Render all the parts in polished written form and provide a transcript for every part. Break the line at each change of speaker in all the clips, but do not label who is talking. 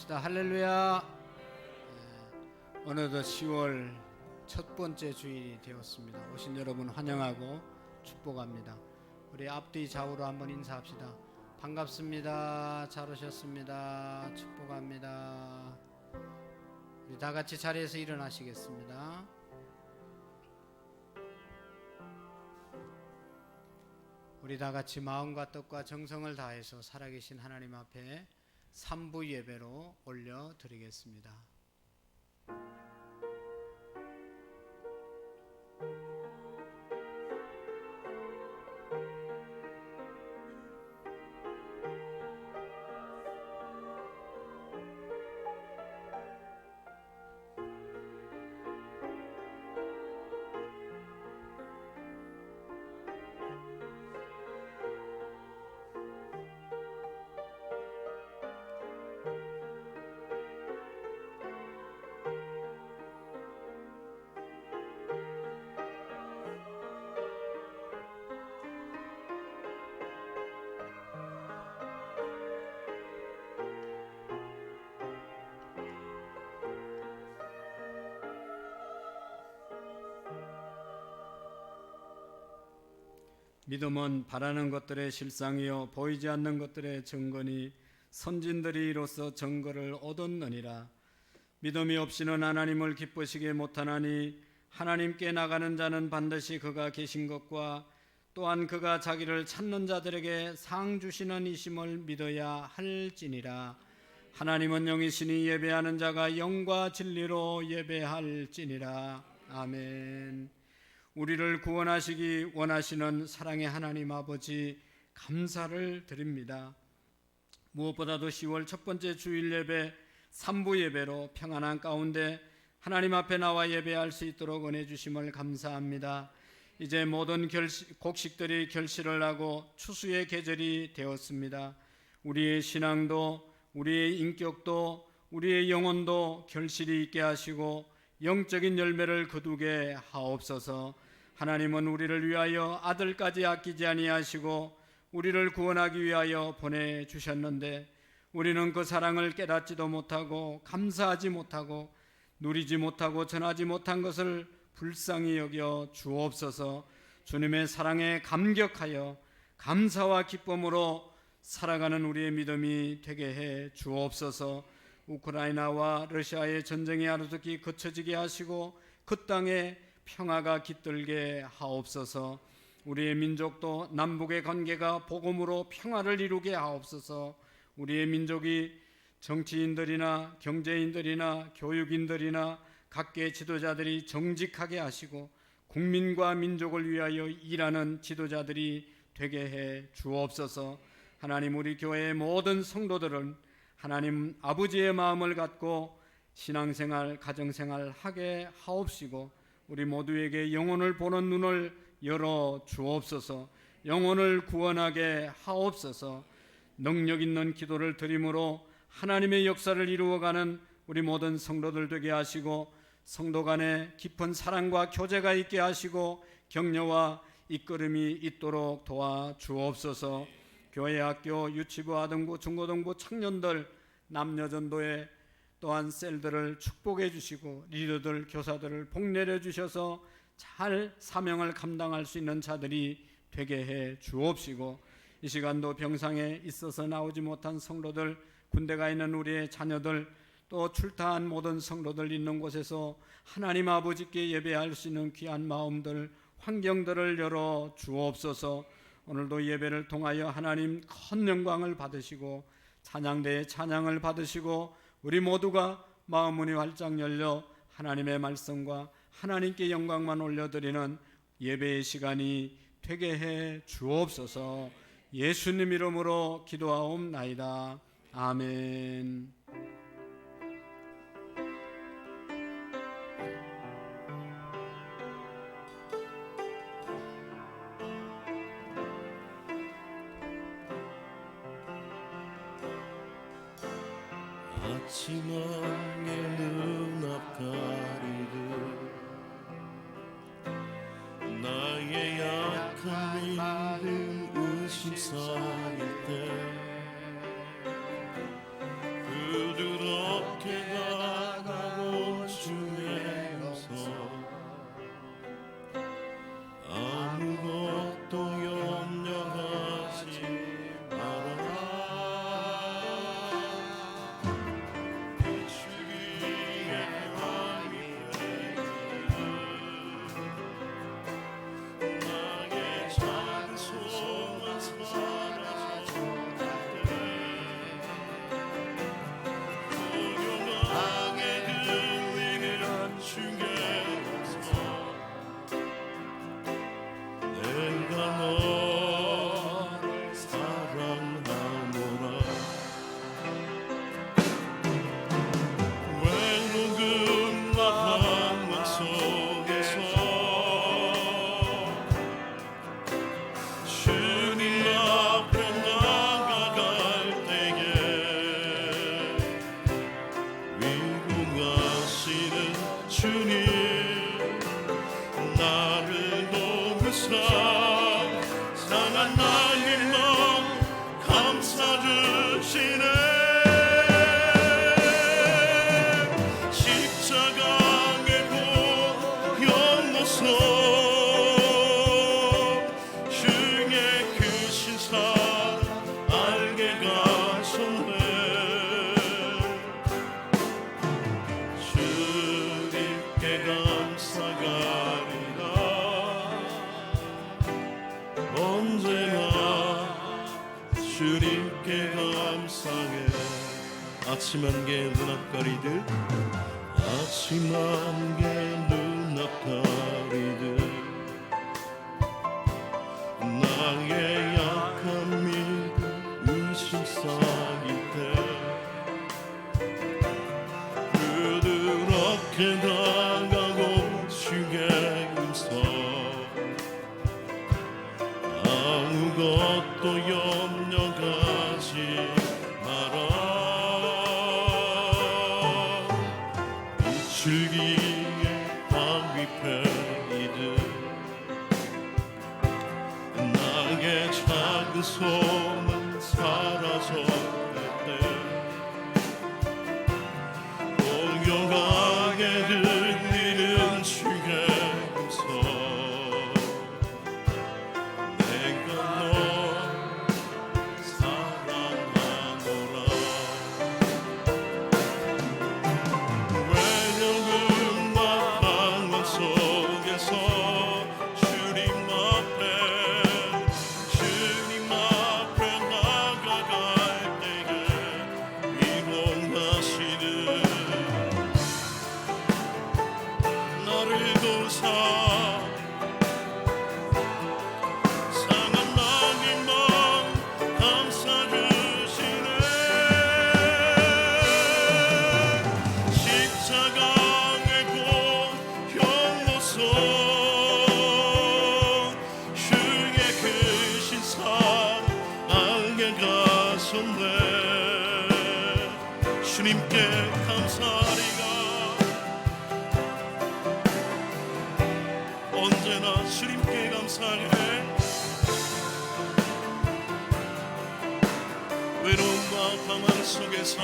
기도합시다. 할렐루야. 어느덧 10월 첫 번째 주일이 되었습니다. 오신 여러분 환영하고 축복합니다. 우리 앞뒤 좌우로 한번 인사합시다. 반갑습니다. 잘 오셨습니다. 축복합니다. 우리 다 같이 자리에서 일어나시겠습니다. 우리 다 같이 마음과 뜻과 정성을 다해서 살아계신 하나님 앞에 3부 예배로 올려드리겠습니다. 믿음은 바라는 것들의 실상이요 보이지 않는 것들의 증거니 선진들이 이로써 증거를 얻었느니라. 믿음이 없이는 하나님을 기쁘시게 못하나니 하나님께 나가는 자는 반드시 그가 계신 것과 또한 그가 자기를 찾는 자들에게 상 주시는 이심을 믿어야 할지니라. 하나님은 영이시니 예배하는 자가 영과 진리로 예배할지니라. 아멘. 우리를 구원하시기 원하시는 사랑의 하나님 아버지 감사를 드립니다. 무엇보다도 10월 첫 번째 주일 예배 3부 예배로 평안한 가운데 하나님 앞에 나와 예배할 수 있도록 은혜 주심을 감사합니다. 이제 모든 곡식들이 결실을 하고 추수의 계절이 되었습니다. 우리의 신앙도 우리의 인격도 우리의 영혼도 결실이 있게 하시고 영적인 열매를 거두게 하옵소서. 하나님은 우리를 위하여 아들까지 아끼지 아니하시고 우리를 구원하기 위하여 보내주셨는데 우리는 그 사랑을 깨닫지도 못하고 감사하지 못하고 누리지 못하고 전하지 못한 것을 불쌍히 여겨 주옵소서. 주님의 사랑에 감격하여 감사와 기쁨으로 살아가는 우리의 믿음이 되게 해 주옵소서. 우크라이나와 러시아의 전쟁이 하루속히 그쳐지게 하시고 그 땅에 평화가 깃들게 하옵소서. 우리의 민족도 남북의 관계가 복음으로 평화를 이루게 하옵소서. 우리의 민족이 정치인들이나 경제인들이나 교육인들이나 각계 지도자들이 정직하게 하시고 국민과 민족을 위하여 일하는 지도자들이 되게 해 주옵소서. 하나님, 우리 교회의 모든 성도들은 하나님 아버지의 마음을 갖고 신앙생활, 가정생활 하게 하옵시고 우리 모두에게 영혼을 보는 눈을 열어 주옵소서. 영혼을 구원하게 하옵소서. 능력 있는 기도를 드림으로 하나님의 역사를 이루어가는 우리 모든 성도들 되게 하시고 성도 간에 깊은 사랑과 교제가 있게 하시고 격려와 이끌음이 있도록 도와 주옵소서. 교회, 학교, 유치부, 아등부, 중고등부 청년들, 남녀전도회 또한 셀들을 축복해 주시고 리더들, 교사들을 복내려 주셔서 잘 사명을 감당할 수 있는 자들이 되게 해 주옵시고 이 시간도 병상에 있어서 나오지 못한 성도들, 군대가 있는 우리의 자녀들, 또 출타한 모든 성도들 있는 곳에서 하나님 아버지께 예배할 수 있는 귀한 마음들, 환경들을 열어 주옵소서. 오늘도 예배를 통하여 하나님 큰 영광을 받으시고 찬양대의 찬양을 받으시고 우리 모두가 마음 문이 활짝 열려 하나님의 말씀과 하나님께 영광만 올려드리는 예배의 시간이 되게 해 주옵소서. 예수님 이름으로 기도하옵나이다. 아멘.
아침왕의 눈앞 가리듯 나의 약한 마음 의심 쌓일 때 부드러운 아침 안개 눈앞가리들 아침 안개 눈앞가리들 나의 약한 믿음 의심 쌓일 때 부드럽게 다가고 주의 음성 아무것도 염려하지 마라 줄기에 바위 편이듯 나의 작은 소망 사라져갈 때 공평하게 들리는 주의 음성 내가 너 사랑하노라 외로움과 방황 속에서 주님 앞에 나아갈 때에 위로하시는 나를 도우사 상한 나의 마음 감싸주시네 십자가의 고형모서 주의 크신 사랑 알게 가셨네 주님께 감사하리가 언제나 주님께 감사해 외로움과 방황 속에서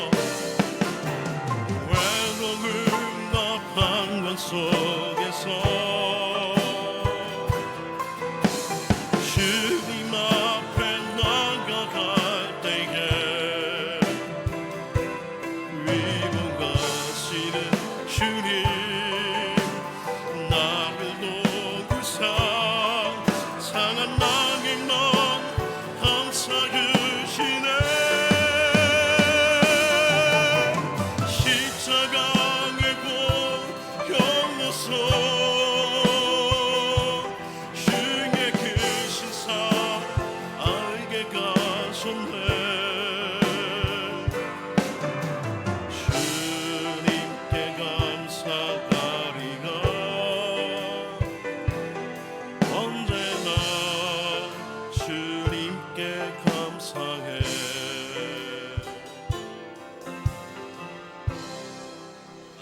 외로움과 방황 속에서 주님 앞에 나아갈 때에 위로하시는 주님 나를 도우사 상한 나의 마음 감싸주시네 십자가의 고형모서 주의 크신 사랑 알게 가셨네 주님께 감사하리라 언제나 주님께 감사해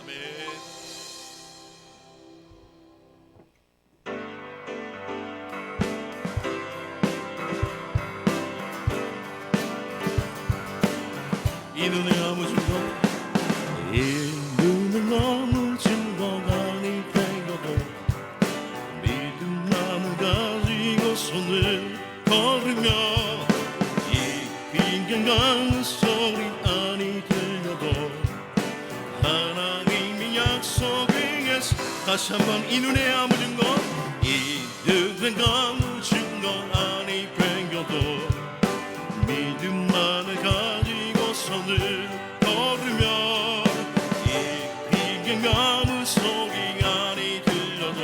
아멘. 이 눈에 아무 증거 이 눈은 아무 증거가 되어도 믿음 나무 가지고 손을 걸으며 이 빈경한 소리 아니 들려도 하나님의 약속 위에서 다시 한번 이 눈에 아무 증거 이 눈에 아무 증거 아니 되어도 믿음만을 가지고 손을 걸으며 이 빈경한 소리 아니 들려도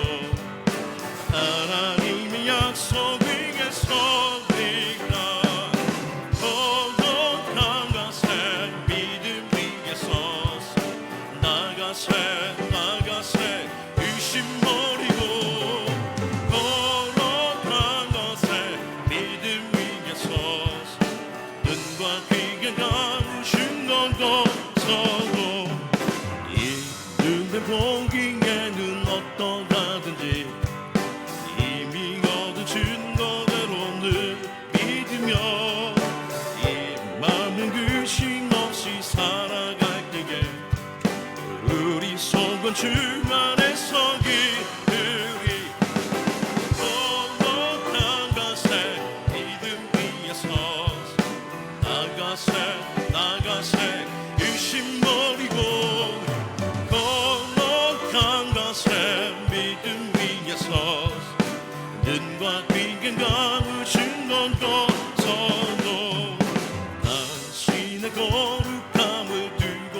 하나님의 약속 위에 서리라 고독한 것에 믿음 위에 서서 나가세 의심 버리고 고독한 것에 믿음 위에 서서 눈과 귀가 감으신 것도 서고 이 눈에 보기에는 어떠하든지 이미 얻은 증거대로 늘 믿으며 이 마음은 근심 없이 살아갈 때에 우리 속은 주 안에 서기으리 고독한 것에 믿음 위에 서서 나가세 의심 버리고 고독한 것에 믿음 위에 서서 눈과 귀가 감으신 것도 서도 당신의 거룩함을 두고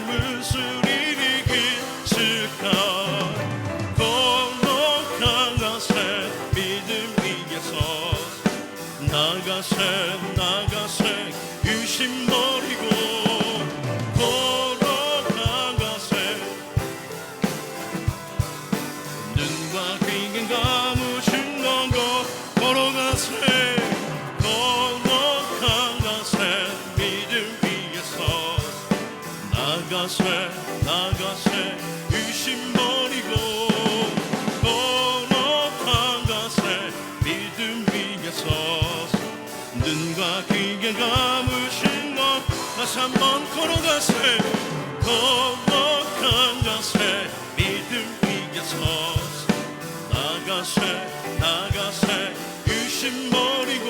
무슨 일이 있을까 거룩한 것에 믿음 위에서 나가세 유심 버리고 거룩한 것에 눈과 귀는 감으신 건고 걸어가세 거룩한 것에 믿음 위에서 나가세 유심 버리고 거룩한 것에 믿음 위에서 눈과 귀에 감으신 것 다시 한번 걸어가세 거룩한 것에 믿음 위에서 나가세 유심 버리고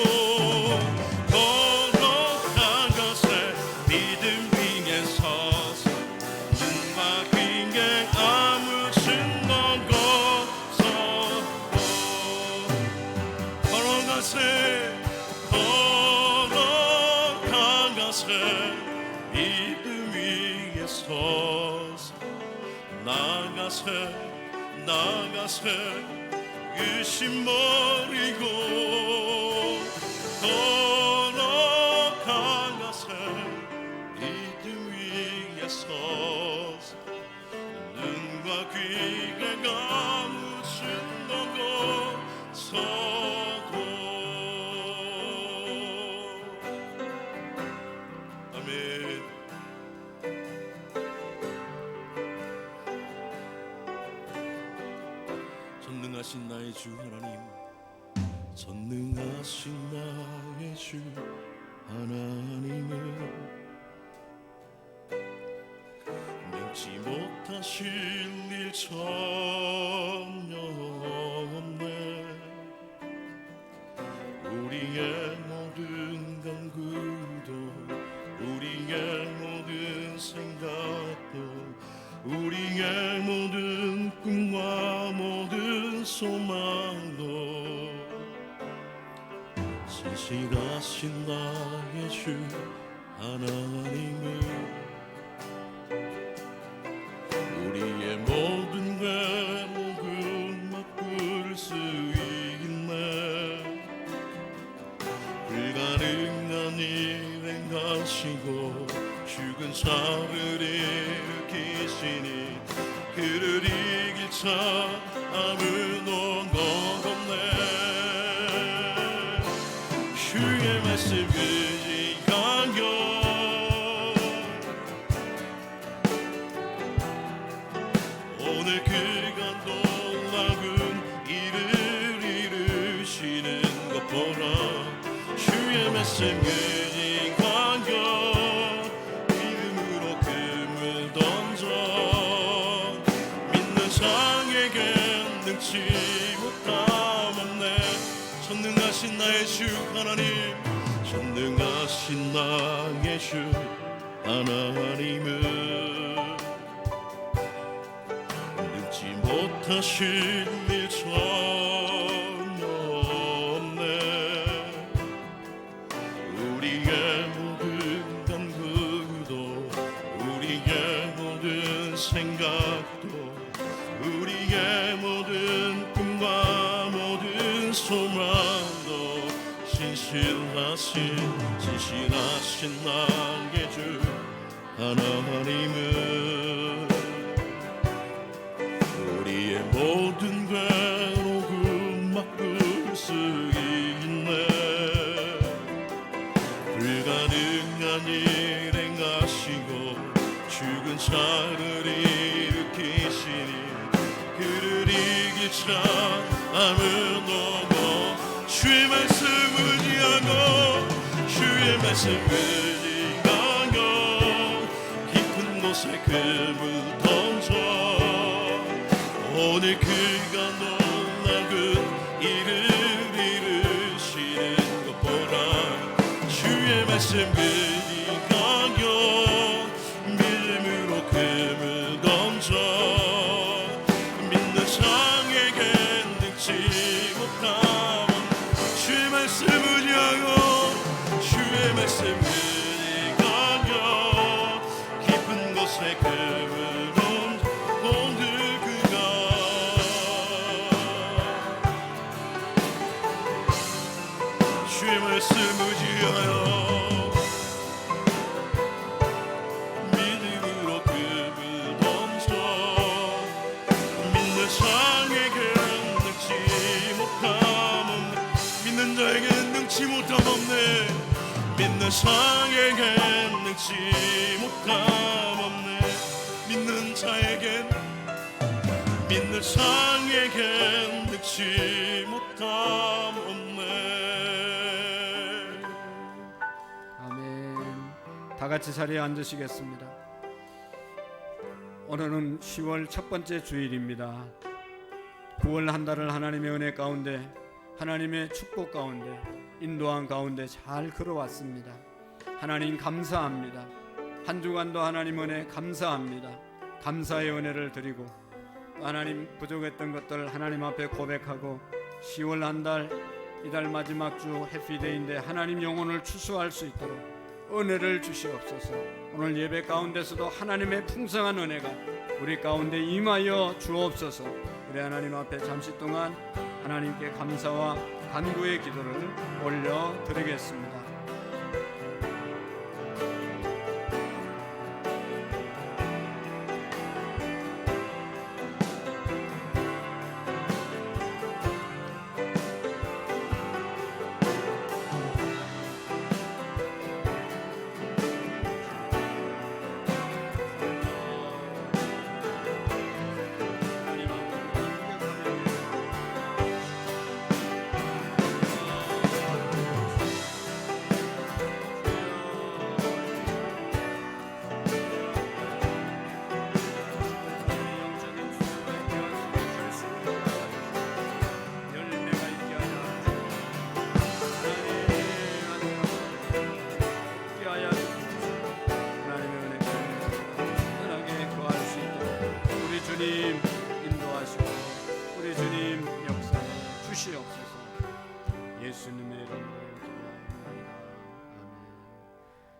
거룩한 것에 믿음 위에서 눈과 귀에 감으신 것 걸어가세 거룩한 것에 믿음 위에 서서 나가세 유심 버리고 거룩한 것에 믿음 위에 서서 눈과 귀가 감으신 곳서도 아멘. 전능하신 나의 주 하나님, 전능하신 나의 주 하나님은 능치 못하실 일 전혀 없네. 우리의 모든 간구도 우리의 모든 생각도 우리의 모든 꿈과 모든 소망도 신실하신 나의 주 하나님을 우리의 모든 회복은 바꿀 수 있네. 불가능한 일 행하시고 죽은 자를 일으키시니 그를 이길 자 아무도 없네. 주의 말씀 의지 강경 오늘 그가 놀라운 일을 이루시는 것 보라. 주의 말씀 의지 강경 믿음으로 금을 던져 믿는 자에겐 능치 못함 없네. 전능하신 나의 주 하나님, 전능하신 나의 주 하나님은 능치 못하실 일 전혀 없네. 우리의 모든 간구도 우리의 모든 생각도 우리의 모든 꿈과 모든 소망도 신실하신 나의 주 하나님은 우리의 모든 괴로움 바꿀 수 있네. 불가능한 일 행하시고 죽은 자를 일으키시니 그를 이길 자 아무도 없고. 주의 말씀 의지하고 주의 말씀 의지하고 깊은 곳에 금을 던져 오늘 그가 놀라운 일을 이루시는 것 보라. 주의 말씀 의지하고 믿음으로 금을 던져 믿는 자에겐 능치 못함. 주의 말씀 의지하고 주의 말씀 의지하고 깊은 곳에 세금을 온들 그가 주의 말씀 의지하여 믿음으로 금을 던져 믿는 자에겐 능치 못함 없네 믿는 자에겐 능치 못함 없네 믿는 자에겐 능치 못함 없네 믿는 자에겐 능치 못함 없네.
아멘. 다 같이 자리에 앉으시겠습니다. 오늘은 10월 첫 번째 주일입니다. 9월 한 달을 하나님의 은혜 가운데, 하나님의 축복 가운데, 인도한 가운데 잘 걸어왔습니다. 하나님 감사합니다. 한 주간도 하나님 은혜 감사합니다. 감사의 은혜를 드리고 하나님 부족했던 것들 하나님 앞에 고백하고 10월 한 달, 이달 마지막 주 해피데이인데 하나님 영혼을 추수할 수 있도록 은혜를 주시옵소서. 오늘 예배 가운데서도 하나님의 풍성한 은혜가 우리 가운데 임하여 주옵소서. 우리 하나님 앞에 잠시 동안 하나님께 감사와 간구의 기도를 올려드리겠습니다. 주님 인도하시고 우리 주님 역사에 주시옵소서. 예수님의 이름으로 기도합니다. 아멘.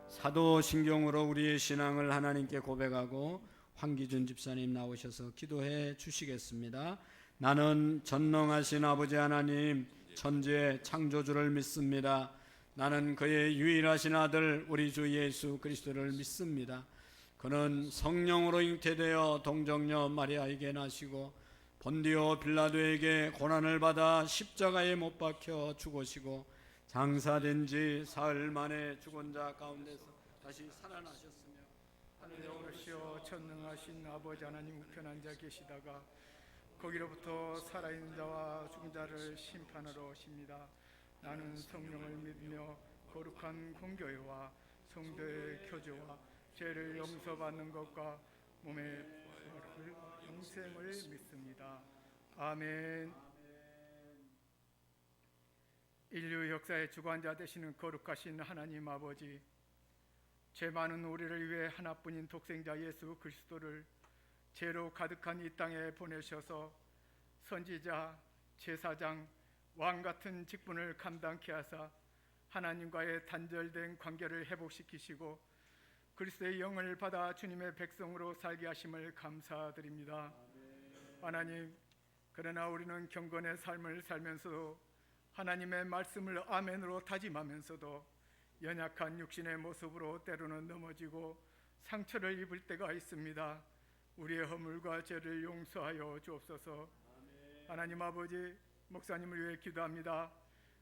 사도신경으로 우리의 신앙을 하나님께 고백하고 황기준 집사님 나오셔서 기도해 주시겠습니다. 나는 전능하신 아버지 하나님 천지의 창조주를 믿습니다. 나는 그의 유일하신 아들 우리 주 예수 그리스도를 믿습니다. 그는 성령으로 잉태되어 동정녀 마리아에게 나시고 본디오 빌라도에게 고난을 받아 십자가에 못 박혀 죽으시고 장사된 지 사흘 만에 죽은 자 가운데서 다시 살아나셨으며
하늘에 오르시어 전능하신 아버지 하나님 우편한 자 계시다가 거기로부터 살아있는 자와 죽은 자를 심판하러 오십니다. 나는 성령을 믿으며 거룩한 공교회와 성도의 교제와 죄를 용서받는 것과 몸의 영생을 믿습니다. 아멘. 인류 역사의 주관자 되시는 거룩하신 하나님 아버지, 죄 많은 우리를 위해 하나뿐인 독생자 예수 그리스도를 죄로 가득한 이 땅에 보내셔서 선지자, 제사장, 왕 같은 직분을 감당케 하사 하나님과의 단절된 관계를 회복시키시고 그리스도의 영을 받아 주님의 백성으로 살게 하심을 감사드립니다. 하나님, 그러나 우리는 경건의 삶을 살면서도 하나님의 말씀을 아멘으로 다짐하면서도 연약한 육신의 모습으로 때로는 넘어지고 상처를 입을 때가 있습니다. 우리의 허물과 죄를 용서하여 주옵소서. 하나님 아버지, 목사님을 위해 기도합니다.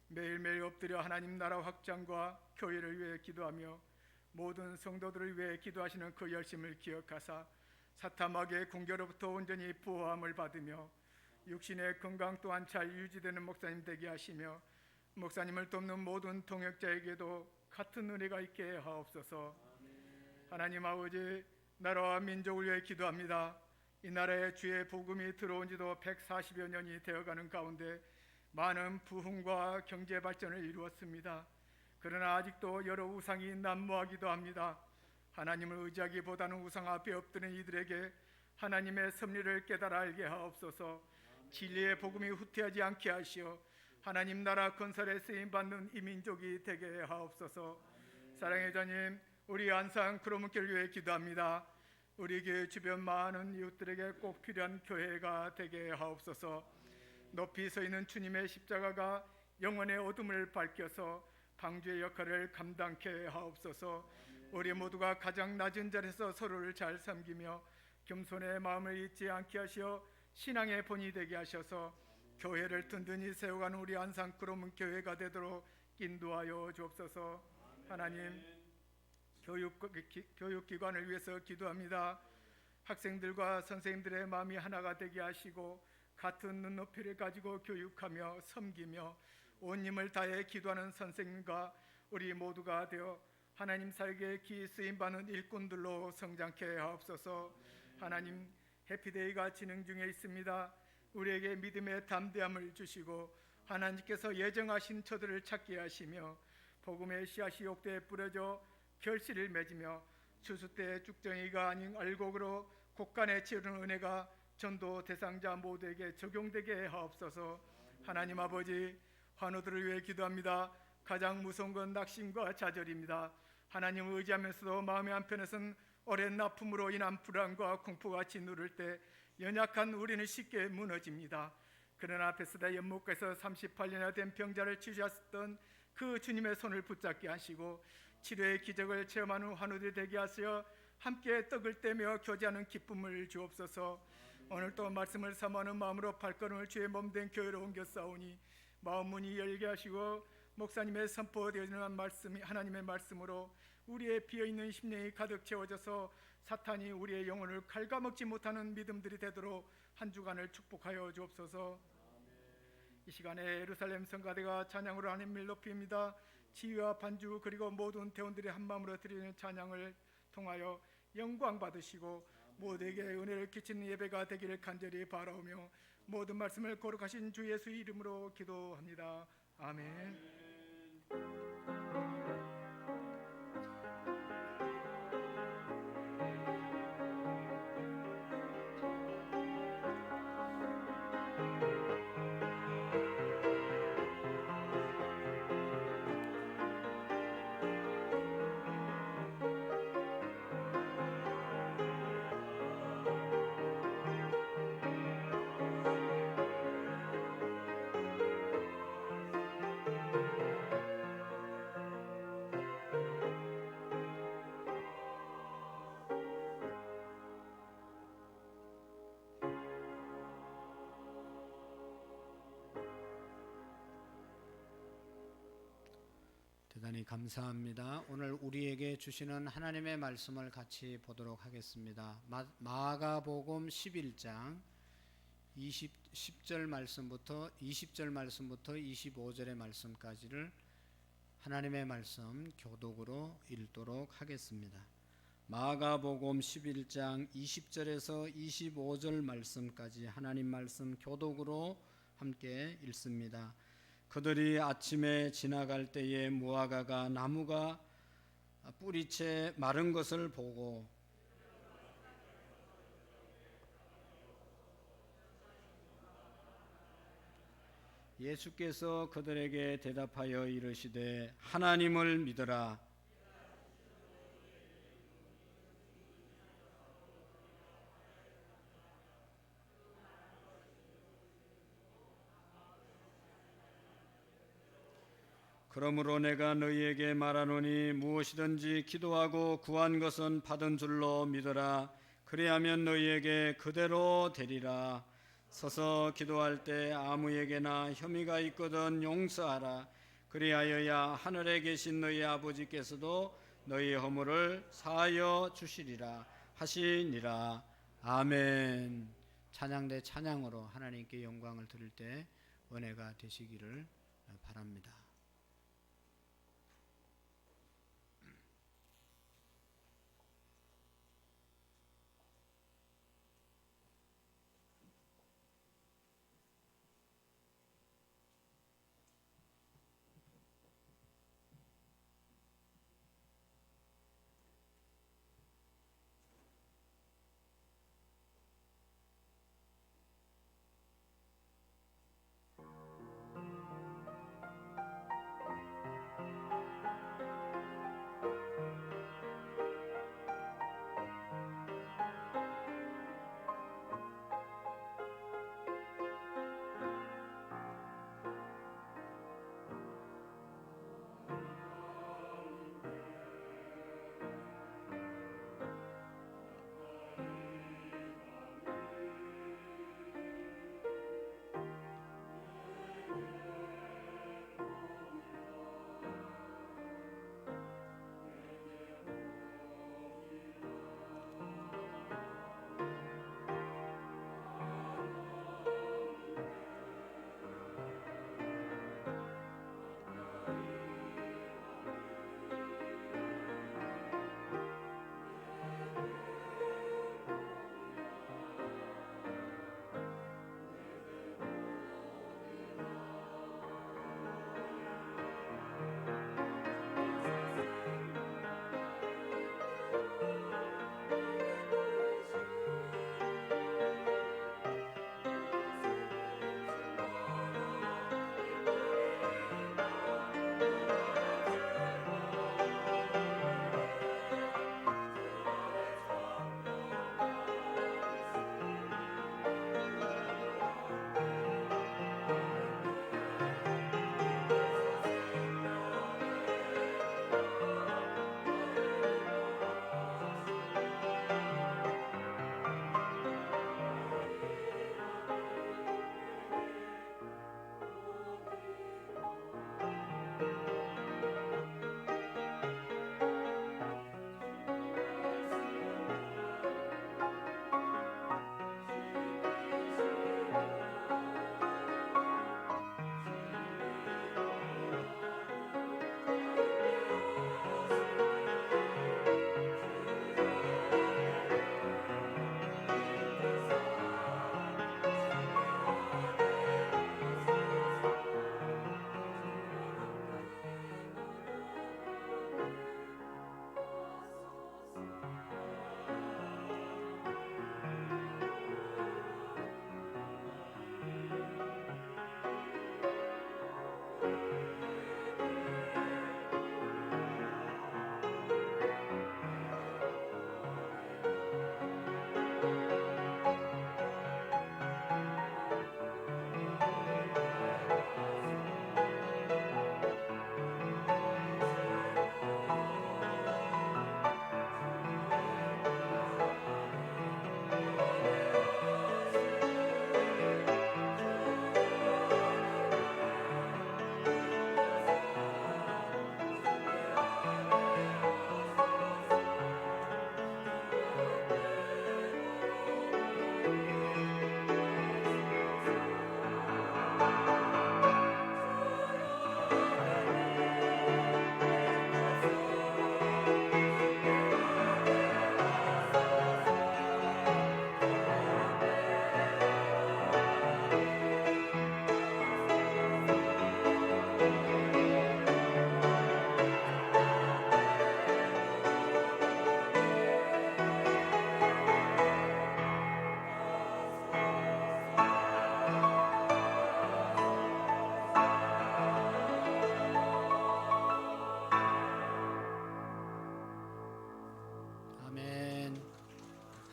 매일매일 엎드려 하나님 나라 확장과 교회를 위해 기도하며 모든 성도들을 위해 기도하시는 그 열심을 기억하사 사탄마귀의 공격로부터 온전히 보호함을 받으며 육신의 건강 또한 잘 유지되는 목사님 되게 하시며 목사님을 돕는 모든 동역자에게도 같은 은혜가 있게 하옵소서. 하나님 아버지, 나라와 민족을 위해 기도합니다. 이 나라에 주의 복음이 들어온 지도 140여 년이 되어가는 가운데 많은 부흥과 경제 발전을 이루었습니다. 그러나 아직도 여러 우상이 난무하기도 합니다. 하나님을 의지하기보다는 우상 앞에 엎드린 이들에게 하나님의 섭리를 깨달아 알게 하옵소서. 진리의 복음이 후퇴하지 않게 하시어 하나님 나라 건설에 쓰임받는 이 민족이 되게 하옵소서. 사랑의 자님, 우리 안산 크로문교를 위해 기도합니다. 우리 교회 주변 많은 이웃들에게 꼭 필요한 교회가 되게 하옵소서. 높이 서 있는 주님의 십자가가 영혼의 어둠을 밝혀서 방주의 역할을 감당케 하옵소서. 우리 모두가 가장 낮은 자리에서 서로를 잘 섬기며 겸손의 마음을 잊지 않게 하시어 신앙의 본이 되게 하셔서 교회를 든든히 세워가는 우리 안산구로문 교회가 되도록 인도하여 주옵소서. 하나님, 교육기관을 위해서 기도합니다. 학생들과 선생님들의 마음이 하나가 되게 하시고 같은 눈높이를 가지고 교육하며 섬기며 온 힘을 다해 기도하는 선생님과 우리 모두가 되어 하나님 사역에 기 쓰임받는 일꾼들로 성장케 하옵소서. 하나님, 해피데이가 진행 중에 있습니다. 우리에게 믿음의 담대함을 주시고 하나님께서 예정하신 처들을 찾게 하시며 복음의 씨앗이 옥대에 뿌려져 결실을 맺으며 추수 때 쭉정이가 아닌 알곡으로 곳간에 채우는 은혜가 전도 대상자 모두에게 적용되게 하옵소서. 하나님 아버지, 환우들을 위해 기도합니다. 가장 무서운 건 낙심과 좌절입니다. 하나님을 의지하면서도 마음의 한편에서는 오랜 아픔으로 인한 불안과 공포가 짓누를 때 연약한 우리는 쉽게 무너집니다. 그러나 베스다 연못가에서 38년이나 된 병자를 치유하셨던 그 주님의 손을 붙잡게 하시고 치료의 기적을 체험하는 환우들이 되게 하시어 함께 떡을 떼며 교제하는 기쁨을 주옵소서. 오늘도 말씀을 사모하는 마음으로 발걸음을 주의 몸된 교회로 옮겨 싸우니 마음 문이 열게 하시고 목사님의 선포되어지는 말씀이 하나님의 말씀으로 우리의 비어있는 심령이 가득 채워져서 사탄이 우리의 영혼을 갉아먹지 못하는 믿음들이 되도록 한 주간을 축복하여 주옵소서. 이 시간에 예루살렘 성가대가 찬양으로 하나님을 높입니다. 지휘와 반주 그리고 모든 대원들이 한마음으로 드리는 찬양을 통하여 영광 받으시고 모두에게 은혜를 끼치는 예배가 되기를 간절히 바라오며 모든 말씀을 거룩하신 주 예수 이름으로 기도합니다. 아멘.
대단히 감사합니다. 오늘 우리에게 주시는 하나님의 말씀을 같이 보도록 하겠습니다. 마가복음 11장 10절 말씀부터 20절 말씀부터 25절의 말씀까지를 하나님의 말씀 교독으로 읽도록 하겠습니다. 마가복음 11장 20절에서 25절 말씀까지 하나님 말씀 교독으로 함께 읽습니다. 그들이 아침에 지나갈 때에 무화과가 나무가 뿌리채 마른 것을 보고 예수께서 그들에게 대답하여 이르시되 하나님을 믿으라. 그러므로 내가 너희에게 말하노니 무엇이든지 기도하고 구한 것은 받은 줄로 믿으라. 그리하면 너희에게 그대로 되리라. 서서 기도할 때 아무에게나 혐의가 있거든 용서하라. 그리하여야 하늘에 계신 너희 아버지께서도 너희 허물을 사하여 주시리라 하시니라. 아멘. 찬양대 찬양으로 하나님께 영광을 드릴 때 은혜가 되시기를 바랍니다.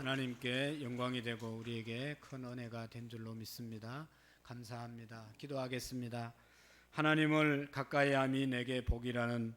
하나님께 영광이 되고 우리에게 큰 은혜가 된 줄로 믿습니다. 감사합니다. 기도하겠습니다. 하나님을 가까이 함이 내게 복이라는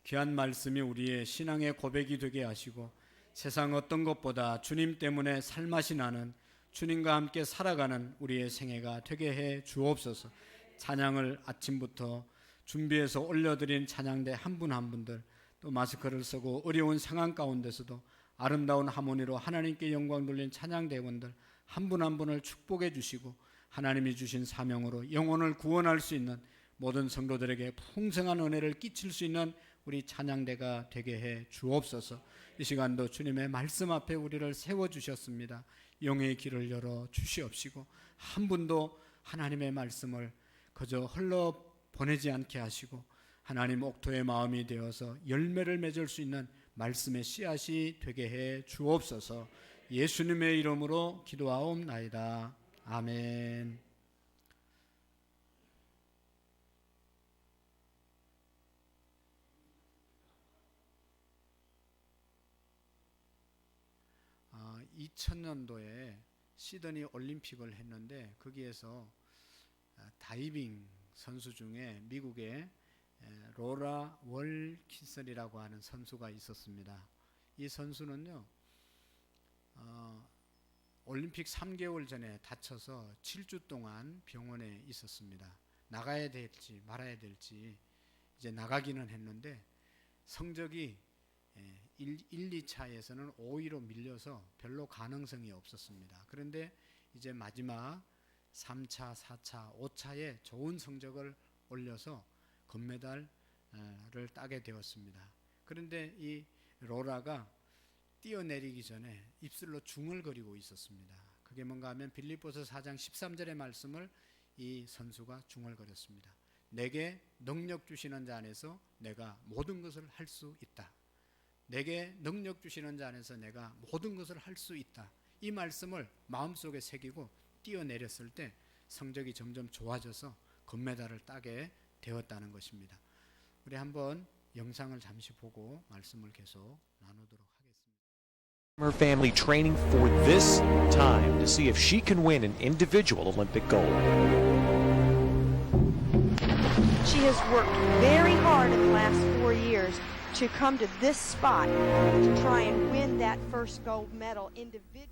귀한 말씀이 우리의 신앙의 고백이 되게 하시고 세상 어떤 것보다 주님 때문에 살맛이 나는 주님과 함께 살아가는 우리의 생애가 되게 해 주옵소서. 찬양을 아침부터 준비해서 올려드린 찬양대 한 분 한 분들, 또 마스크를 쓰고 어려운 상황 가운데서도 아름다운 하모니로 하나님께 영광 돌린 찬양대원들 한 분 한 분을 축복해 주시고 하나님이 주신 사명으로 영혼을 구원할 수 있는 모든 성도들에게 풍성한 은혜를 끼칠 수 있는 우리 찬양대가 되게 해 주옵소서. 이 시간도 주님의 말씀 앞에 우리를 세워주셨습니다. 영의 길을 열어 주시옵시고 한 분도 하나님의 말씀을 그저 흘러 보내지 않게 하시고 하나님 옥토의 마음이 되어서 열매를 맺을 수 있는 말씀의 씨앗이 되게 해 주옵소서. 예수님의 이름으로 기도하옵나이다. 아멘. 아, 2000년도에 시드니 올림픽을 했는데 거기에서 다이빙 선수 중에 미국의 로라 월키슨이라고 하는 선수가 있었습니다. 이 선수는요, 올림픽 3개월 전에 다쳐서 7주 동안 병원에 있었습니다. 나가야 될지 말아야 될지 이제 나가기는 했는데 성적이 1, 2차에서는 5위로 밀려서 별로 가능성이 없었습니다. 그런데 이제 마지막 3차, 4차, 5차에 좋은 성적을 올려서 금메달을 따게 되었습니다. 그런데 이 로라가 뛰어내리기 전에 입술로 중얼거리고 있었습니다. 그게 뭔가 하면 빌립보서 4장 13절의 말씀을 이 선수가 중얼거렸습니다. 내게 능력 주시는 자 안에서 내가 모든 것을 할 수 있다. 내게 능력 주시는 자 안에서 내가 모든 것을 할 수 있다. 이 말씀을 마음속에 새기고 뛰어내렸을 때 성적이 점점 좋아져서 금메달을 따게 되었다는 것입니다. 우리 한번 영상을 잠시 보고 말씀을 계속 나누도록 하겠습니다.
Her family training for this time to see if she can win an individual Olympic gold.
She has worked very hard in the last 4 years to come to this spot to try and win that first gold medal individually.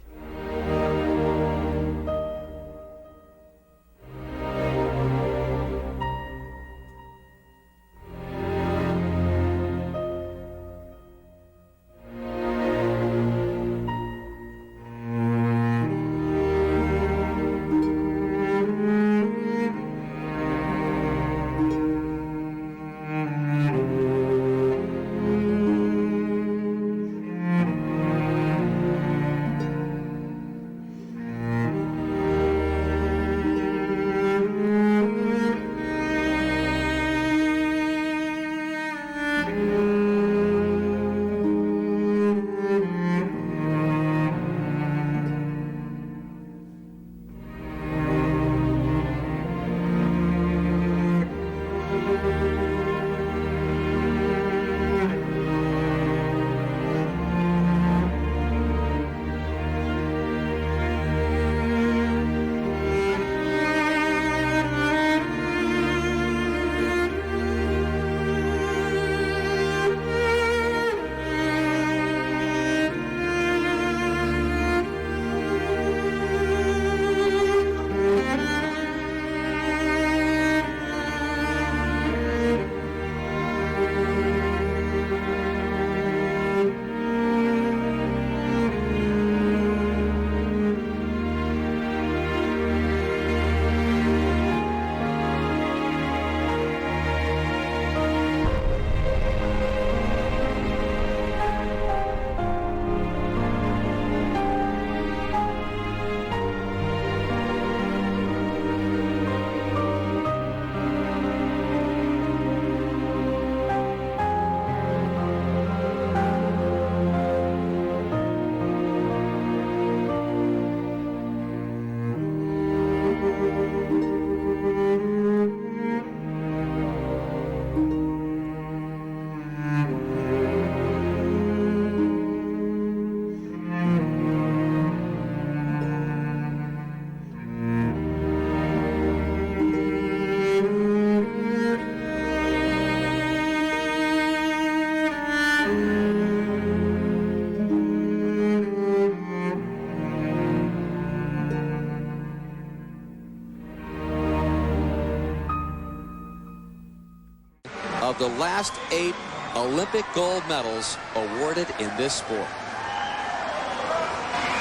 of the last 8 Olympic gold medals awarded in this sport.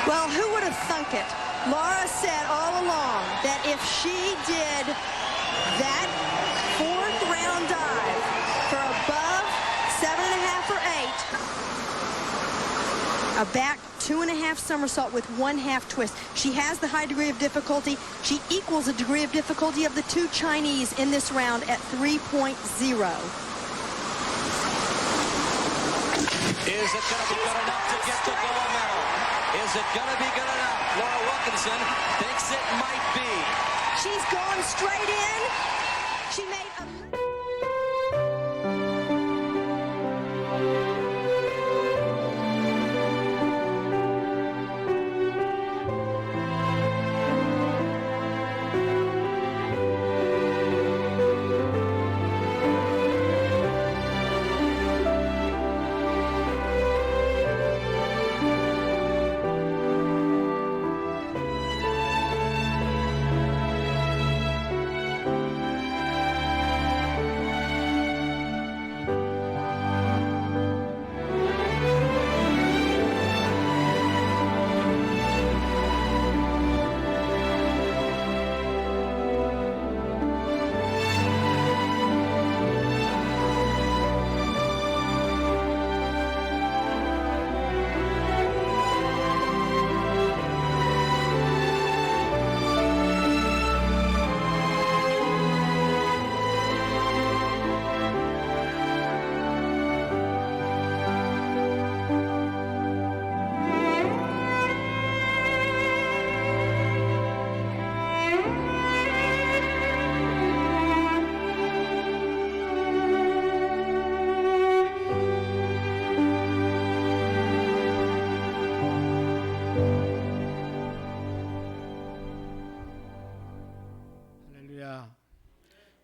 Well, who would have thunk it? Laura said all along that if she did that fourth round dive for above 7.5 or 8, a back 2.5 somersault with 1/2 twist, she has the high degree of difficulty. She equals the degree of difficulty of the 2 Chinese in this round at 3.0.
Is it going to be good enough to get the gold medal? Is it going to be good enough? Laura Wilkinson thinks it might be.
She's gone straight in. She made a...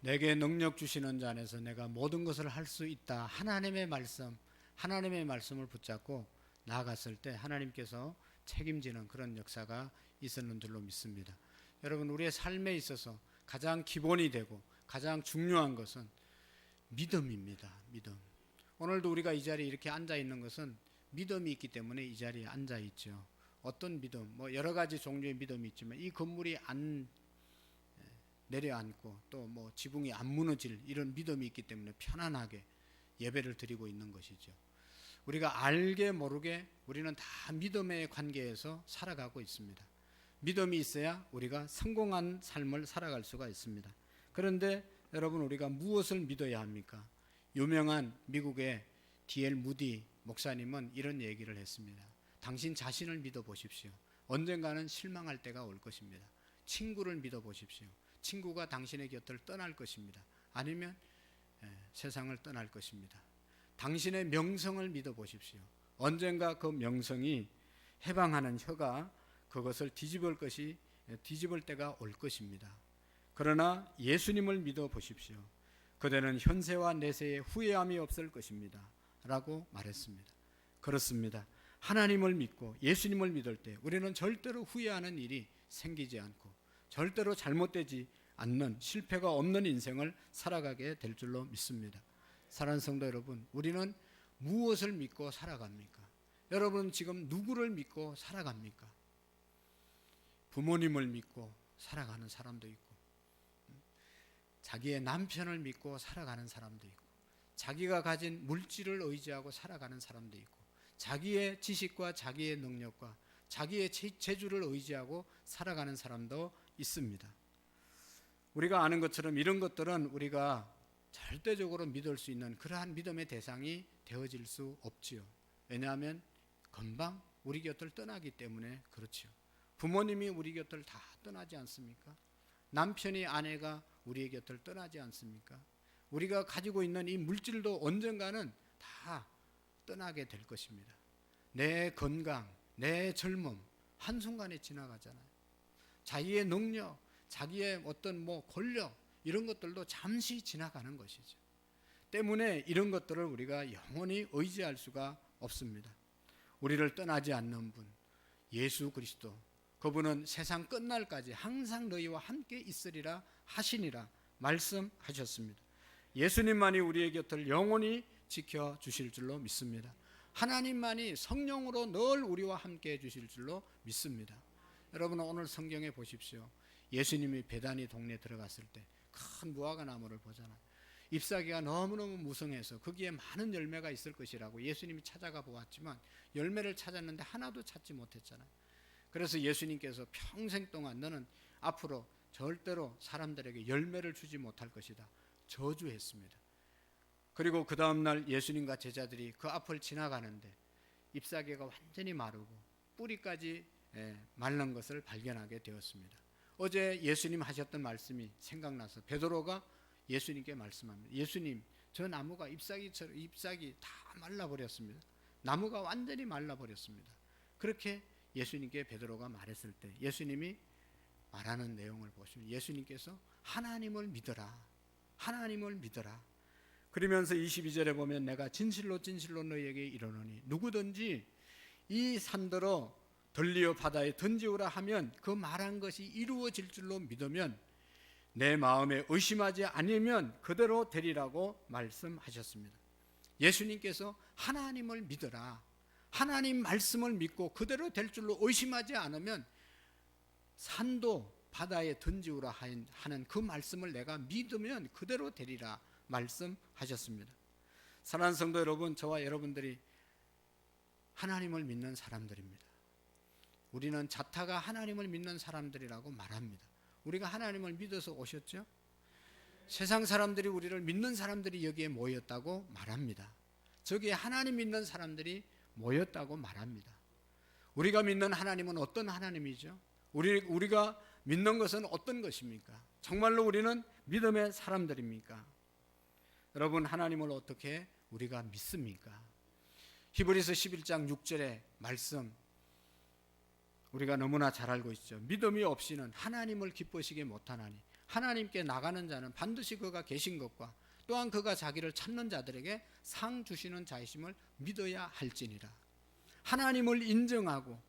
내게 능력 주시는 자 안에서 내가 모든 것을 할 수 있다. 하나님의 말씀을 붙잡고 나아갔을 때 하나님께서 책임지는 그런 역사가 있었는 줄로 믿습니다. 여러분, 우리의 삶에 있어서 가장 기본이 되고 가장 중요한 것은 믿음입니다. 믿음. 오늘도 우리가 이 자리에 이렇게 앉아 있는 것은 믿음이 있기 때문에 이 자리에 앉아 있죠. 어떤 믿음, 뭐 여러 가지 종류의 믿음이 있지만 이 건물이 안 내려앉고 또 뭐 지붕이 안 무너질 이런 믿음이 있기 때문에 편안하게 예배를 드리고 있는 것이죠. 우리가 알게 모르게 우리는 다 믿음의 관계에서 살아가고 있습니다. 믿음이 있어야 우리가 성공한 삶을 살아갈 수가 있습니다. 그런데 여러분, 우리가 무엇을 믿어야 합니까? 유명한 미국의 D.L. 무디 목사님은 이런 얘기를 했습니다. 당신 자신을 믿어보십시오. 언젠가는 실망할 때가 올 것입니다. 친구를 믿어보십시오. 친구가 당신의 곁을 떠날 것입니다. 아니면 세상을 떠날 것입니다. 당신의 명성을 믿어보십시오. 언젠가 그 명성이 해방하는 혀가 그것을 뒤집을 때가 올 것입니다. 그러나 예수님을 믿어보십시오. 그대는 현세와 내세에 후회함이 없을 것입니다. 라고 말했습니다. 그렇습니다. 하나님을 믿고 예수님을 믿을 때 우리는 절대로 후회하는 일이 생기지 않고 절대로 잘못되지 않는, 실패가 없는 인생을 살아가게 될 줄로 믿습니다. 사랑하는 성도 여러분, 우리는 무엇을 믿고 살아갑니까? 여러분, 지금 누구를 믿고 살아갑니까? 부모님을 믿고 살아가는 사람도 있고, 자기의 남편을 믿고 살아가는 사람도 있고, 자기가 가진 물질을 의지하고 살아가는 사람도 있고, 자기의 지식과 자기의 능력과 자기의 재주를 의지하고 살아가는 사람도 있습니다. 우리가 아는 것처럼 이런 것들은 우리가 절대적으로 믿을 수 있는 그러한 믿음의 대상이 되어질 수 없지요. 왜냐하면 금방 우리 곁을 떠나기 때문에 그렇지요. 부모님이 우리 곁을 다 떠나지 않습니까? 남편이, 아내가 우리의 곁을 떠나지 않습니까? 우리가 가지고 있는 이 물질도 언젠가는 다 떠나게 될 것입니다. 내 건강, 내 젊음 한순간에 지나가잖아요. 자기의 능력, 자기의 어떤 권력 이런 것들도 잠시 지나가는 것이죠. 때문에 이런 것들을 우리가 영원히 의지할 수가 없습니다. 우리를 떠나지 않는 분, 예수 그리스도, 그분은 세상 끝날까지 항상 너희와 함께 있으리라 하시니라 말씀하셨습니다. 예수님만이 우리의 곁을 영원히 지켜주실 줄로 믿습니다. 하나님만이 성령으로 늘 우리와 함께 해주실 줄로 믿습니다. 여러분, 오늘 성경에 보십시오. 예수님이 베다니 동네에 들어갔을 때 큰 무화과 나무를 보잖아요. 잎사귀가 너무너무 무성해서 거기에 많은 열매가 있을 것이라고 예수님이 찾아가 보았지만 열매를 찾았는데 하나도 찾지 못했잖아요. 그래서 예수님께서 평생 동안 너는 앞으로 절대로 사람들에게 열매를 주지 못할 것이다 저주했습니다. 그리고 그 다음날 예수님과 제자들이 그 앞을 지나가는데 잎사귀가 완전히 마르고 뿌리까지 말른 것을 발견하게 되었습니다. 어제 예수님 하셨던 말씀이 생각나서 베드로가 예수님께 말씀합니다. 예수님, 저 나무가 잎사귀 다 말라버렸습니다. 나무가 완전히 말라버렸습니다. 그렇게 예수님께 베드로가 말했을 때 예수님이 말하는 내용을 보시면 예수님께서 하나님을 믿어라, 하나님을 믿어라. 그러면서 22절에 보면 내가 진실로 진실로 너희에게 이르노니 누구든지 이 산더러 들리어 바다에 던지우라 하면 그 말한 것이 이루어질 줄로 믿으면 내 마음에 의심하지 않으면 그대로 되리라고 말씀하셨습니다. 예수님께서 하나님을 믿어라, 하나님 말씀을 믿고 그대로 될 줄로 의심하지 않으면 산도 바다에 던지우라 하는 그 말씀을 내가 믿으면 그대로 되리라 말씀하셨습니다. 사랑하는 성도 여러분, 저와 여러분들이 하나님을 믿는 사람들입니다. 우리는 자타가 하나님을 믿는 사람들이라고 말합니다. 우리가 하나님을 믿어서 오셨죠? 세상 사람들이 우리를 믿는 사람들이 여기에 모였다고 말합니다. 저기에 하나님 믿는 사람들이 모였다고 말합니다. 우리가 믿는 하나님은 어떤 하나님이죠? 우리가 믿는 것은 어떤 것입니까? 정말로 우리는 믿음의 사람들입니까? 여러분, 하나님을 어떻게 우리가 믿습니까? 히브리서 11장 6절의 말씀 우리가 너무나 잘 알고 있죠. 믿음이 없이는 하나님을 기쁘시게 못하나니 하나님께 나가는 자는 반드시 그가 계신 것과 또한 그가 자기를 찾는 자들에게 상 주시는 자이심을 믿어야 할지니라. 하나님을 인정하고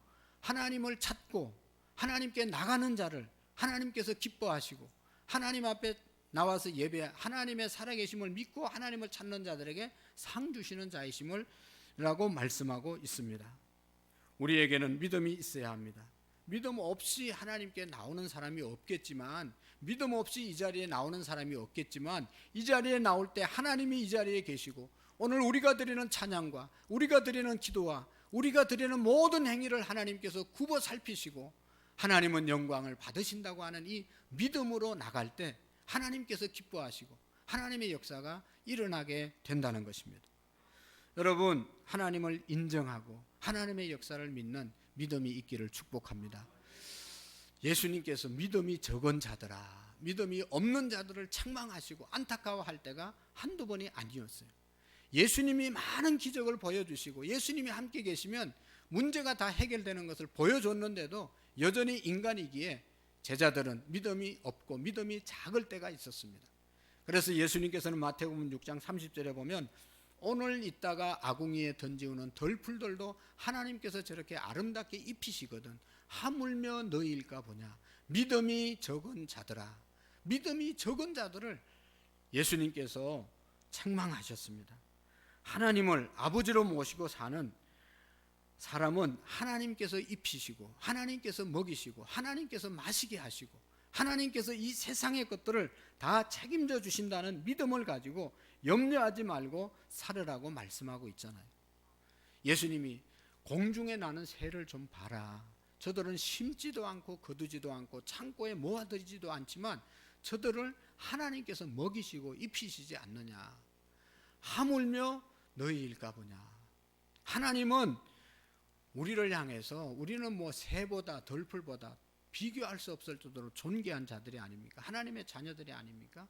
하나님을 찾고 하나님께 나가는 자를 하나님께서 기뻐하시고 하나님 앞에 나와서 하나님의 살아계심을 믿고 하나님을 찾는 자들에게 상 주시는 자이심을 라고 말씀하고 있습니다. 우리에게는 믿음이 있어야 합니다. 믿음 없이 하나님께 나오는 사람이 없겠지만, 믿음 없이 이 자리에 나오는 사람이 없겠지만, 이 자리에 나올 때 하나님이 이 자리에 계시고 오늘 우리가 드리는 찬양과 우리가 드리는 기도와 우리가 드리는 모든 행위를 하나님께서 굽어 살피시고 하나님은 영광을 받으신다고 하는 이 믿음으로 나갈 때 하나님께서 기뻐하시고 하나님의 역사가 일어나게 된다는 것입니다. 여러분, 하나님을 인정하고 하나님의 역사를 믿는 믿음이 있기를 축복합니다. 예수님께서 믿음이 적은 자들아, 믿음이 없는 자들을 책망하시고 안타까워할 때가 한두 번이 아니었어요. 예수님이 많은 기적을 보여주시고 예수님이 함께 계시면 문제가 다 해결되는 것을 보여줬는데도 여전히 인간이기에 제자들은 믿음이 없고 믿음이 작을 때가 있었습니다. 그래서 예수님께서는 마태복음 6장 30절에 보면 오늘 있다가 아궁이에 던지우는 덜풀들도 하나님께서 저렇게 아름답게 입히시거든 하물며 너희일까 보냐. 믿음이 적은 자들아, 믿음이 적은 자들을 예수님께서 책망하셨습니다. 하나님을 아버지로 모시고 사는 사람은 하나님께서 입히시고 하나님께서 먹이시고 하나님께서 마시게 하시고 하나님께서 이 세상의 것들을 다 책임져 주신다는 믿음을 가지고 염려하지 말고 살으라고 말씀하고 있잖아요. 예수님이 공중에 나는 새를 좀 봐라. 저들은 심지도 않고 거두지도 않고 창고에 모아두지도 않지만 저들을 하나님께서 먹이시고 입히시지 않느냐. 하물며 너희일까 보냐. 하나님은 우리를 향해서 우리는 뭐 새보다 덜풀보다 비교할 수 없을 정도로 존귀한 자들이 아닙니까? 하나님의 자녀들이 아닙니까?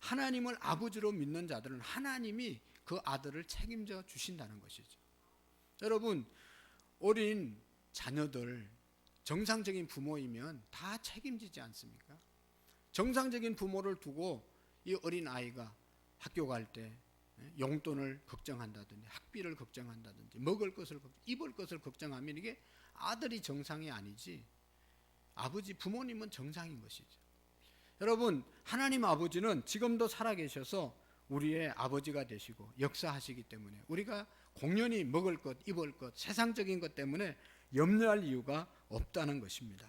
하나님을 아버지로 믿는 자들은 하나님이 그 아들을 책임져 주신다는 것이죠. 여러분, 어린 자녀들 정상적인 부모이면 다 책임지지 않습니까? 정상적인 부모를 두고 이 어린 아이가 학교 갈 때 용돈을 걱정한다든지 학비를 걱정한다든지 먹을 것을 입을 것을 걱정하면 이게 아들이 정상이 아니지 아버지 부모님은 정상인 것이죠. 여러분, 하나님 아버지는 지금도 살아계셔서 우리의 아버지가 되시고 역사하시기 때문에 우리가 공연히 먹을 것, 입을 것, 세상적인 것 때문에 염려할 이유가 없다는 것입니다.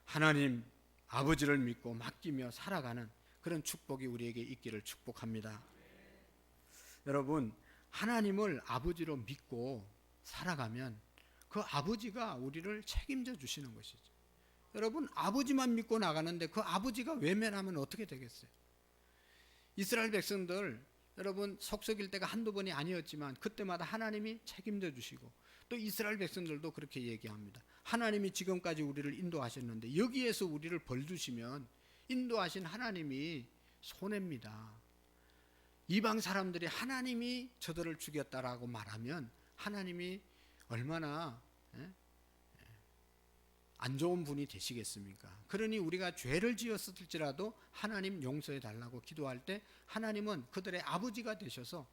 하나님 아버지를 믿고 맡기며 살아가는 그런 축복이 우리에게 있기를 축복합니다. 여러분, 하나님을 아버지로 믿고 살아가면 그 아버지가 우리를 책임져 주시는 것이죠. 여러분, 아버지만 믿고 나가는데 그 아버지가 외면하면 어떻게 되겠어요? 이스라엘 백성들, 여러분, 속썩일 때가 한두 번이 아니었지만 그때마다 하나님이 책임져 주시고, 또 이스라엘 백성들도 그렇게 얘기합니다. 하나님이 지금까지 우리를 인도하셨는데 여기에서 우리를 벌 주시면 인도하신 하나님이 손해입니다. 이방 사람들이 하나님이 저들을 죽였다라고 말하면 하나님이 얼마나 안 좋은 분이 되시겠습니까? 그러니 우리가 죄를 지었을지라도 하나님 용서해 달라고 기도할 때 하나님은 그들의 아버지가 되셔서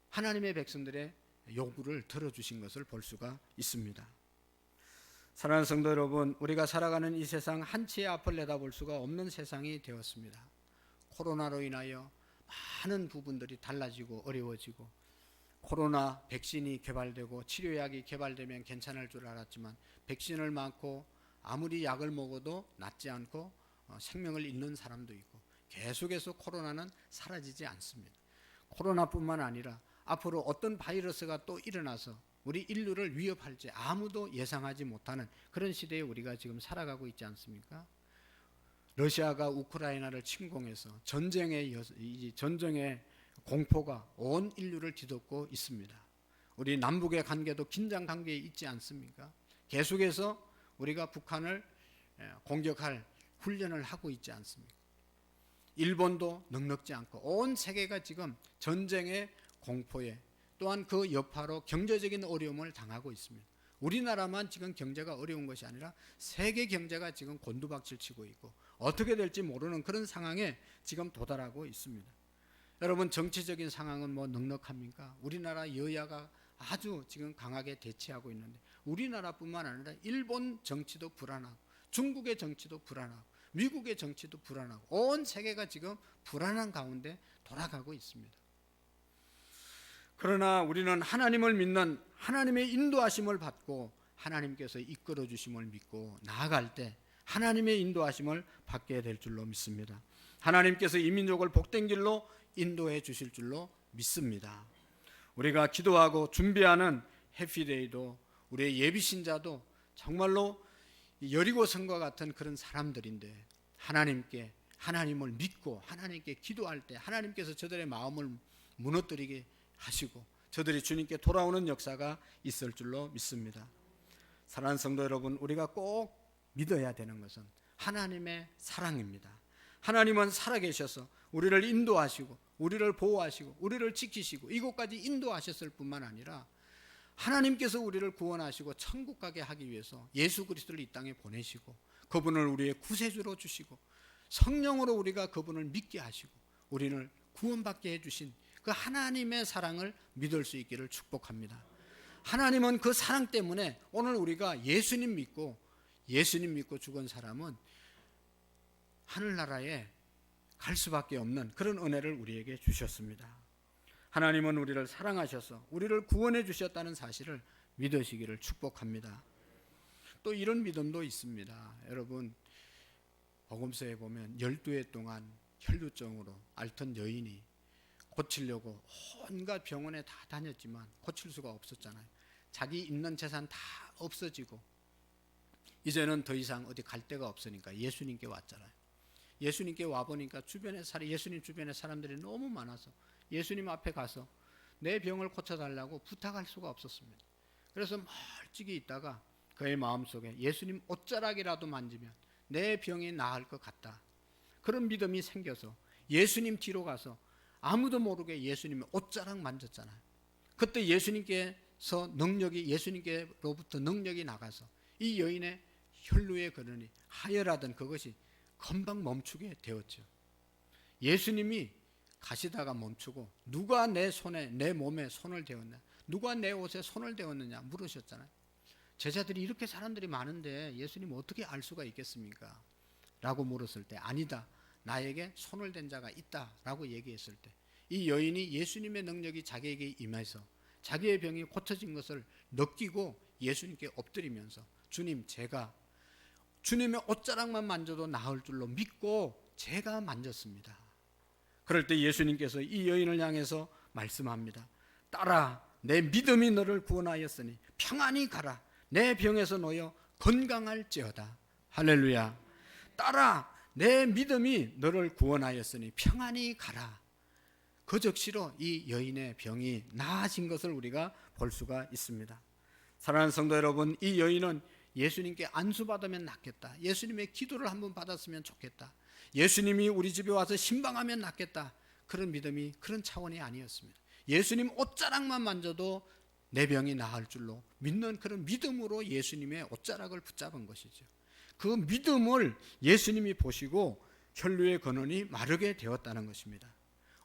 하나님의 백성들의 요구를 들어주신 것을 볼 수가 있습니다. 사랑하는 성도 여러분, 우리가 살아가는 이 세상 한치의 앞을 내다볼 수가 없는 세상이 되었습니다. 코로나로 인하여 많은 부분들이 달라지고 어려워지고, 코로나 백신이 개발되고 치료약이 개발되면 괜찮을 줄 알았지만 백신을 맞고 아무리 약을 먹어도 낫지 않고 생명을 잃는 사람도 있고, 계속해서 코로나는 사라지지 않습니다. 코로나뿐만 아니라 앞으로 어떤 바이러스가 또 일어나서 우리 인류를 위협할지 아무도 예상하지 못하는 그런 시대에 우리가 지금 살아가고 있지 않습니까? 러시아가 우크라이나를 침공해서 전쟁의 공포가 온 인류를 뒤덮고 있습니다. 우리 남북의 관계도 긴장 관계에 있지 않습니까? 계속해서 우리가 북한을 공격할 훈련을 하고 있지 않습니까? 일본도 넉넉지 않고 온 세계가 지금 전쟁의 공포에, 또한 그 여파로 경제적인 어려움을 당하고 있습니다. 우리나라만 지금 경제가 어려운 것이 아니라 세계 경제가 지금 곤두박질 치고 있고 어떻게 될지 모르는 그런 상황에 지금 도달하고 있습니다. 여러분, 정치적인 상황은 뭐 넉넉합니까? 우리나라 여야가 아주 지금 강하게 대치하고 있는데 우리나라뿐만 아니라 일본 정치도 불안하고 중국의 정치도 불안하고 미국의 정치도 불안하고 온 세계가 지금 불안한 가운데 돌아가고 있습니다. 그러나 우리는 하나님을 믿는, 하나님의 인도하심을 받고 하나님께서 이끌어 주심을 믿고 나아갈 때 하나님의 인도하심을 받게 될 줄로 믿습니다. 하나님께서 이 민족을 복된 길로 인도해 주실 줄로 믿습니다. 우리가 기도하고 준비하는 해피데이도, 우리의 예비신자도 정말로 여리고 성과 같은 그런 사람들인데, 하나님을 믿고 하나님께 기도할 때 하나님께서 저들의 마음을 무너뜨리게 하시고 저들이 주님께 돌아오는 역사가 있을 줄로 믿습니다. 사랑하는 성도 여러분, 우리가 꼭 믿어야 되는 것은 하나님의 사랑입니다. 하나님은 살아계셔서 우리를 인도하시고 우리를 보호하시고 우리를 지키시고 이곳까지 인도하셨을 뿐만 아니라 하나님께서 우리를 구원하시고 천국 가게 하기 위해서 예수 그리스도를 이 땅에 보내시고 그분을 우리의 구세주로 주시고 성령으로 우리가 그분을 믿게 하시고 우리를 구원받게 해주신 그 하나님의 사랑을 믿을 수 있기를 축복합니다. 하나님은 그 사랑 때문에 오늘 우리가 예수님 믿고 죽은 사람은 하늘나라에 갈 수밖에 없는 그런 은혜를 우리에게 주셨습니다. 하나님은 우리를 사랑하셔서 우리를 구원해 주셨다는 사실을 믿으시기를 축복합니다. 또 이런 믿음도 있습니다. 여러분, 복음서에 보면 12해 동안 혈루증으로 앓던 여인이 고치려고 온갖 병원에 다 다녔지만 고칠 수가 없었잖아요. 자기 있는 재산 다 없어지고 이제는 더 이상 어디 갈 데가 없으니까 예수님께 왔잖아요. 예수님께 와보니까 예수님 주변에 사람들이 너무 많아서 예수님 앞에 가서 내 병을 고쳐달라고 부탁할 수가 없었습니다. 그래서 멀찍이 있다가 그의 마음속에 예수님 옷자락이라도 만지면 내 병이 나을 것 같다, 그런 믿음이 생겨서 예수님 뒤로 가서 아무도 모르게 예수님의 옷자락 만졌잖아요. 그때 예수님께로부터 능력이 나가서 이 여인의 혈루의 근원이 하혈하던 그것이 금방 멈추게 되었죠. 예수님이 가시다가 멈추고 누가 내 몸에 손을 대었냐, 누가 내 옷에 손을 대었느냐 물으셨잖아요. 제자들이 이렇게 사람들이 많은데 예수님 어떻게 알 수가 있겠습니까? 라고 물었을 때 아니다,
나에게 손을 댄 자가 있다라고 얘기했을 때 이 여인이 예수님의 능력이 자기에게 임해서 자기의 병이 고쳐진 것을 느끼고 예수님께 엎드리면서 주님, 제가 주님의 옷자락만 만져도 나을 줄로 믿고 제가 만졌습니다. 그럴 때 예수님께서 이 여인을 향해서 말씀합니다. 딸아, 내 믿음이 너를 구원하였으니 평안히 가라. 내 병에서 놓여 건강할지어다. 할렐루야. 딸아, 내 믿음이 너를 구원하였으니 평안히 가라. 그 즉시로 이 여인의 병이 나아진 것을 우리가 볼 수가 있습니다. 사랑하는 성도 여러분, 이 여인은 예수님께 안수받으면 낫겠다, 예수님의 기도를 한번 받았으면 좋겠다, 예수님이 우리 집에 와서 신방하면 낫겠다, 그런 믿음이 그런 차원이 아니었습니다. 예수님 옷자락만 만져도 내 병이 나을 줄로 믿는 그런 믿음으로 예수님의 옷자락을 붙잡은 것이죠. 그 믿음을 예수님이 보시고 혈류의 근원이 마르게 되었다는 것입니다.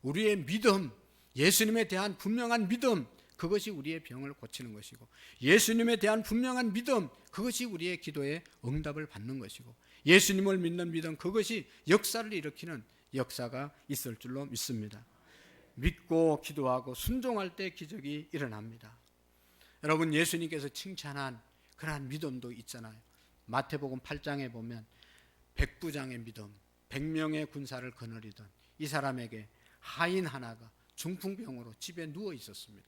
우리의 믿음, 예수님에 대한 분명한 믿음, 그것이 우리의 병을 고치는 것이고, 예수님에 대한 분명한 믿음, 그것이 우리의 기도에 응답을 받는 것이고, 예수님을 믿는 믿음, 그것이 역사를 일으키는 역사가 있을 줄로 믿습니다. 믿고 기도하고 순종할 때 기적이 일어납니다. 여러분, 예수님께서 칭찬한 그러한 믿음도 있잖아요. 마태복음 8장에 보면 백부장의 믿음, 100명의 군사를 거느리던 이 사람에게 하인 하나가 중풍병으로 집에 누워 있었습니다.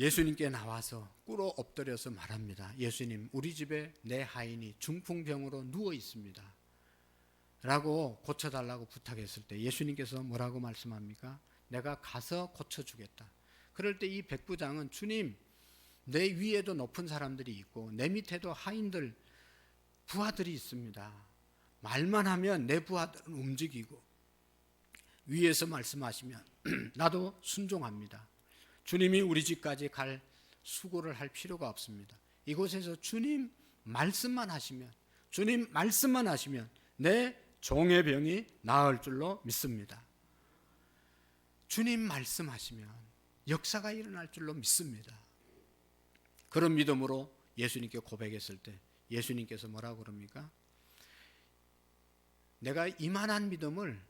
예수님께 나와서 꿇어 엎드려서 말합니다. 예수님, 우리 집에 내 하인이 중풍병으로 누워 있습니다 라고 고쳐달라고 부탁했을 때 예수님께서 뭐라고 말씀합니까? 내가 가서 고쳐주겠다. 그럴 때 이 백부장은 주님, 내 위에도 높은 사람들이 있고 내 밑에도 하인들, 부하들이 있습니다. 말만 하면 내 부하들은 움직이고 위에서 말씀하시면 나도 순종합니다. 주님이 우리 집까지 갈 수고를 할 필요가 없습니다. 이곳에서 주님 말씀만 하시면, 주님 말씀만 하시면 내 종의 병이 나을 줄로 믿습니다. 주님 말씀하시면 역사가 일어날 줄로 믿습니다. 그런 믿음으로 예수님께 고백했을 때 예수님께서 뭐라고 그럽니까? 내가 이만한 믿음을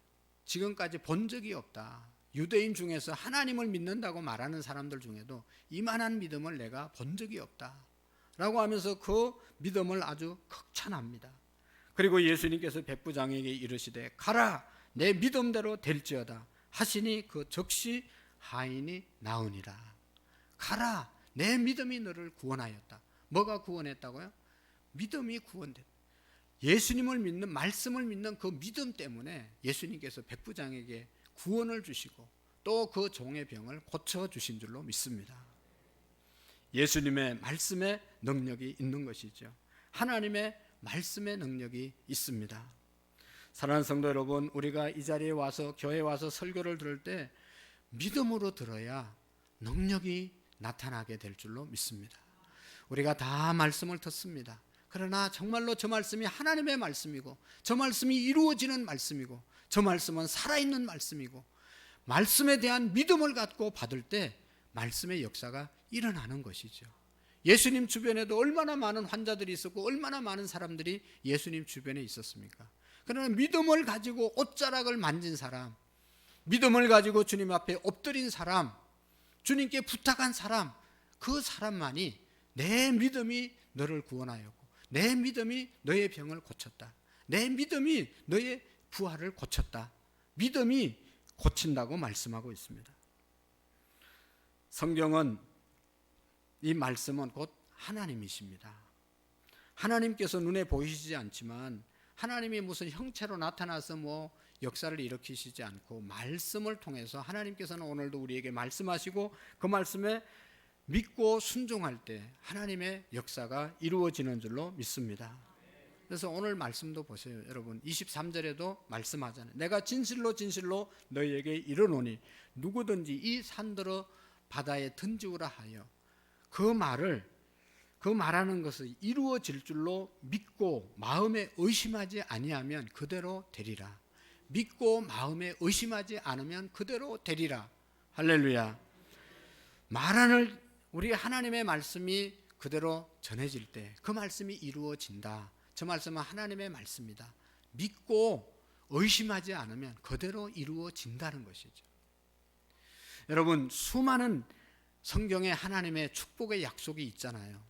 지금까지 본 적이 없다. 유대인 중에서 하나님을 믿는다고 말하는 사람들 중에도 이만한 믿음을 내가 본 적이 없다 라고 하면서 그 믿음을 아주 극찬합니다. 그리고 예수님께서 백부장에게 이르시되 가라, 내 믿음대로 될지어다 하시니 그 즉시 하인이 나으니라. 가라, 내 믿음이 너를 구원하였다. 뭐가 구원했다고요? 믿음이 구원됐다. 예수님을 믿는, 말씀을 믿는 그 믿음 때문에 예수님께서 백부장에게 구원을 주시고 또 그 종의 병을 고쳐주신 줄로 믿습니다. 예수님의 말씀의 능력이 있는 것이죠. 하나님의 말씀의 능력이 있습니다. 사랑하는 성도 여러분, 우리가 이 자리에 와서, 교회에 와서 설교를 들을 때 믿음으로 들어야 능력이 나타나게 될 줄로 믿습니다. 우리가 다 말씀을 듣습니다. 그러나 정말로 저 말씀이 하나님의 말씀이고, 저 말씀이 이루어지는 말씀이고, 저 말씀은 살아있는 말씀이고, 말씀에 대한 믿음을 갖고 받을 때 말씀의 역사가 일어나는 것이죠. 예수님 주변에도 얼마나 많은 환자들이 있었고 얼마나 많은 사람들이 예수님 주변에 있었습니까? 그러나 믿음을 가지고 옷자락을 만진 사람, 믿음을 가지고 주님 앞에 엎드린 사람, 주님께 부탁한 사람, 그 사람만이 내 믿음이 너를 구원하였고 내 믿음이 너의 병을 고쳤다, 내 믿음이 너의 부하를 고쳤다, 믿음이 고친다고 말씀하고 있습니다. 성경은, 이 말씀은 곧 하나님이십니다. 하나님께서 눈에 보이시지 않지만 하나님이 무슨 형체로 나타나서 뭐 역사를 일으키시지 않고 말씀을 통해서 하나님께서는 오늘도 우리에게 말씀하시고 그 말씀에 믿고 순종할 때 하나님의 역사가 이루어지는 줄로 믿습니다. 그래서 오늘 말씀도 보세요. 여러분 23절에도 말씀하잖아요. 내가 진실로 진실로 너희에게 이르노니 누구든지 이 산들어 바다에 던지우라 하여, 그 말하는 것을 이루어질 줄로 믿고 마음에 의심하지 아니하면 그대로 되리라. 믿고 마음에 의심하지 않으면 그대로 되리라. 할렐루야. 말하는 우리 하나님의 말씀이 그대로 전해질 때 그 말씀이 이루어진다. 저 말씀은 하나님의 말씀이다. 믿고 의심하지 않으면 그대로 이루어진다는 것이죠. 여러분, 수많은 성경에 하나님의 축복의 약속이 있잖아요.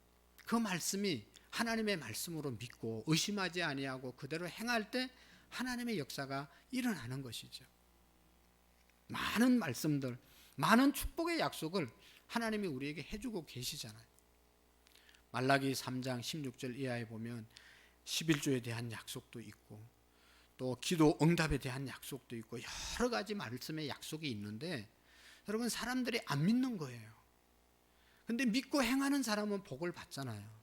그 말씀이 하나님의 말씀으로 믿고 의심하지 아니하고 그대로 행할 때 하나님의 역사가 일어나는 것이죠. 많은 말씀들, 많은 축복의 약속을 하나님이 우리에게 해주고 계시잖아요. 말라기 3장 16절 이하에 보면 11조에 대한 약속도 있고 또 기도 응답에 대한 약속도 있고 여러 가지 말씀의 약속이 있는데 여러분, 사람들이 안 믿는 거예요. 근데 믿고 행하는 사람은 복을 받잖아요.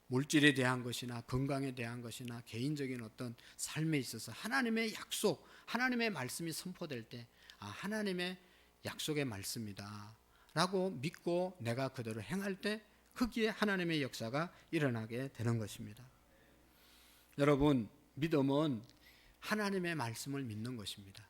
물질에 대한 것이나 건강에 대한 것이나 개인적인 어떤 삶에 있어서 하나님의 약속, 하나님의 말씀이 선포될 때 하나님의 약속의 말씀이다 라고 믿고 내가 그대로 행할 때 거기에 하나님의 역사가 일어나게 되는 것입니다. 여러분, 믿음은 하나님의 말씀을 믿는 것입니다.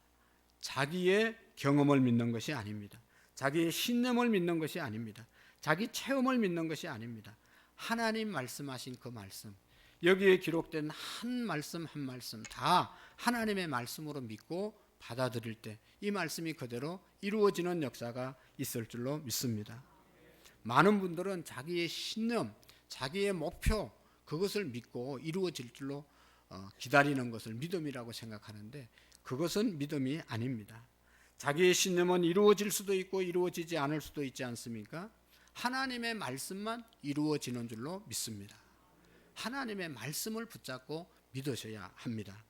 자기의 경험을 믿는 것이 아닙니다. 자기의 신념을 믿는 것이 아닙니다. 자기 체험을 믿는 것이 아닙니다. 하나님 말씀하신 그 말씀, 여기에 기록된 한 말씀 한 말씀 다 하나님의 말씀으로 믿고 받아들일 때 이 말씀이 그대로 이루어지는 역사가 있을 줄로 믿습니다. 많은 분들은 자기의 신념, 자기의 목표, 그것을 믿고 이루어질 줄로 기다리는 것을 믿음이라고 생각하는데 그것은 믿음이 아닙니다. 자기의 신념은 이루어질 수도 있고 이루어지지 않을 수도 있지 않습니까? 하나님의 말씀만 이루어지는 줄로 믿습니다. 하나님의 말씀을 붙잡고 믿으셔야 합니다.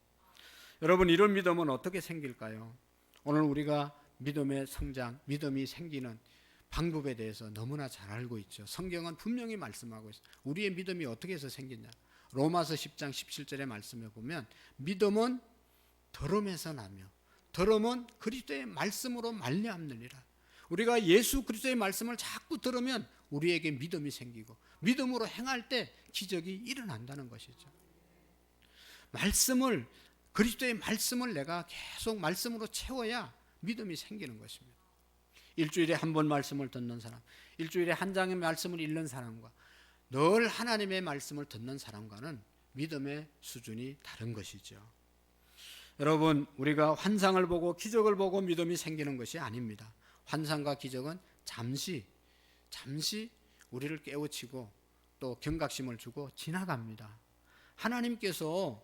여러분, 이런 믿음은 어떻게 생길까요? 오늘 우리가 믿음의 성장, 믿음이 생기는 방법에 대해서 너무나 잘 알고 있죠. 성경은 분명히 말씀하고 있어요. 우리의 믿음이 어떻게 해서 생기냐? 로마서 10장 17절의 말씀에 보면 믿음은 들음에서 나며 들음은 그리스도의 말씀으로 말미암느니라. 우리가 예수 그리스도의 말씀을 자꾸 들으면 우리에게 믿음이 생기고 믿음으로 행할 때 기적이 일어난다는 것이죠. 말씀을, 그리스도의 말씀을 내가 계속 말씀으로 채워야 믿음이 생기는 것입니다. 일주일에 한 번 말씀을 듣는 사람, 일주일에 한 장의 말씀을 읽는 사람과 늘 하나님의 말씀을 듣는 사람과는 믿음의 수준이 다른 것이죠. 여러분, 우리가 환상을 보고 기적을 보고 믿음이 생기는 것이 아닙니다. 환상과 기적은 잠시 우리를 깨우치고 또 경각심을 주고 지나갑니다. 하나님께서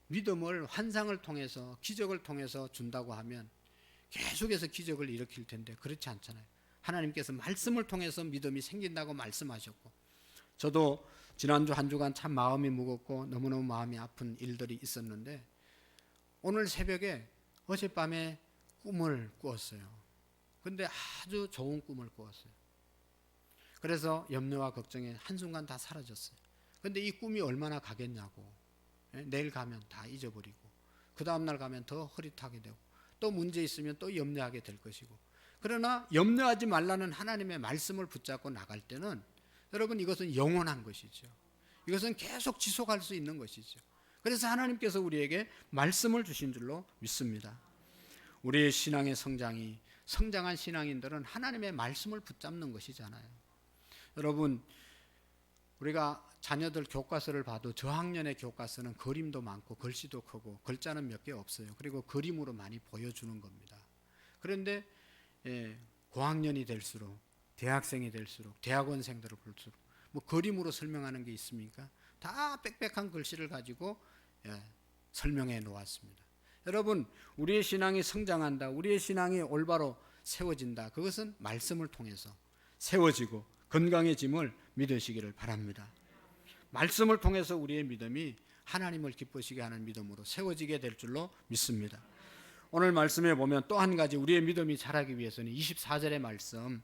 믿음을 환상을 통해서 기적을 통해서 준다고 하면 계속해서 기적을 일으킬 텐데 그렇지 않잖아요. 하나님께서 말씀을 통해서 믿음이 생긴다고 말씀하셨고, 저도 지난주 한 주간 참 마음이 무겁고 너무너무 마음이 아픈 일들이 있었는데 오늘 새벽에 어젯밤에 꿈을 꾸었어요. 근데 아주 좋은 꿈을 꾸었어요. 그래서 염려와 걱정이 한순간 다 사라졌어요. 근데 이 꿈이 얼마나 가겠냐고. 내일 가면 다 잊어버리고 그 다음날 가면 더 흐릿하게 되고 또 문제 있으면 또 염려하게 될 것이고, 그러나 염려하지 말라는 하나님의 말씀을 붙잡고 나갈 때는 여러분, 이것은 영원한 것이죠. 이것은 계속 지속할 수 있는 것이죠. 그래서 하나님께서 우리에게 말씀을 주신 줄로 믿습니다. 우리의 신앙의 성장이, 성장한 신앙인들은 하나님의 말씀을 붙잡는 것이잖아요. 여러분, 우리가 자녀들 교과서를 봐도 저학년의 교과서는 그림도 많고 글씨도 크고 글자는 몇 개 없어요. 그리고 그림으로 많이 보여주는 겁니다. 그런데 고학년이 될수록, 대학생이 될수록, 대학원생들을 볼수록 뭐 그림으로 설명하는 게 있습니까? 다 빽빽한 글씨를 가지고 설명해 놓았습니다. 여러분, 우리의 신앙이 성장한다, 우리의 신앙이 올바로 세워진다, 그것은 말씀을 통해서 세워지고 건강해짐을 믿으시기를 바랍니다. 말씀을 통해서 우리의 믿음이 하나님을 기쁘시게 하는 믿음으로 세워지게 될 줄로 믿습니다. 오늘 말씀에 보면 또 한 가지 우리의 믿음이 자라기 위해서는 24절의 말씀,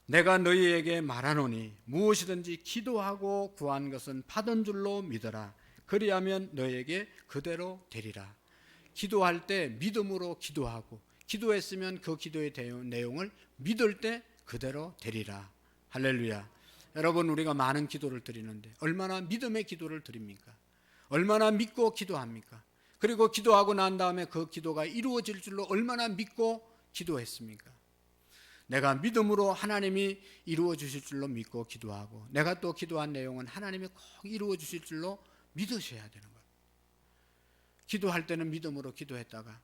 내가 너희에게 말하노니 무엇이든지 기도하고 구한 것은 받은 줄로 믿어라. 그리하면 너희에게 그대로 되리라. 기도할 때 믿음으로 기도하고, 기도했으면 그 기도의 내용을 믿을 때 그대로 되리라. 할렐루야. 여러분, 우리가 많은 기도를 드리는데 얼마나 믿음의 기도를 드립니까? 얼마나 믿고 기도합니까? 그리고 기도하고 난 다음에 그 기도가 이루어질 줄로 얼마나 믿고 기도했습니까? 내가 믿음으로 하나님이 이루어 주실 줄로 믿고 기도하고, 내가 또 기도한 내용은 하나님이 꼭 이루어 주실 줄로 믿으셔야 되는 거예요. 기도할 때는 믿음으로 기도했다가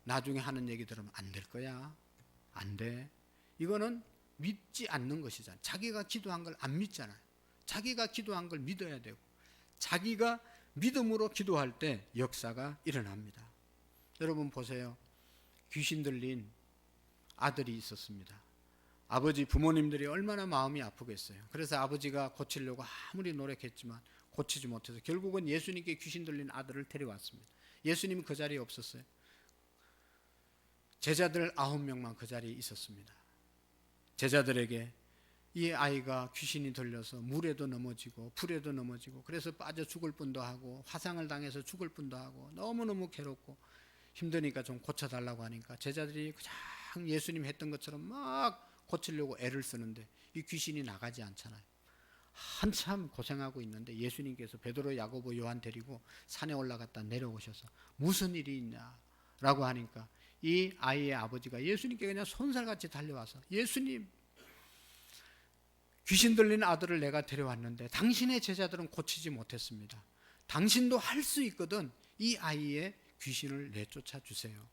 나중에 하는 얘기 들으면 안 될 거야. 안 돼. 이거는 믿지 않는 것이잖아요. 자기가 기도한 걸 안 믿잖아요. 자기가 기도한 걸 믿어야 되고, 자기가 믿음으로 기도할 때 역사가 일어납니다. 여러분 보세요. 귀신 들린 아들이 있었습니다. 아버지 부모님들이 얼마나 마음이 아프겠어요. 그래서 아버지가 고치려고 아무리 노력했지만 고치지 못해서 결국은 예수님께 귀신 들린 아들을 데려왔습니다. 예수님은 그 자리에 없었어요. 제자들 9명만 그 자리에 있었습니다. 제자들에게 이 아이가 귀신이 들려서 물에도 넘어지고 불에도 넘어지고 그래서 빠져 죽을 뻔도 하고 화상을 당해서 죽을 뻔도 하고 너무너무 괴롭고 힘드니까 좀 고쳐달라고 하니까 제자들이 그냥 예수님 했던 것처럼 막 고치려고 애를 쓰는데 이 귀신이 나가지 않잖아요. 한참 고생하고 있는데 예수님께서 베드로, 야고보, 요한 데리고 산에 올라갔다 내려오셔서 무슨 일이 있냐라고 하니까 이 아이의 아버지가 예수님께 그냥 손살같이 달려와서 예수님, 귀신 들린 아들을 내가 데려왔는데 당신의 제자들은 고치지 못했습니다. 당신도 할 수 있거든 이 아이의 귀신을 내쫓아 주세요.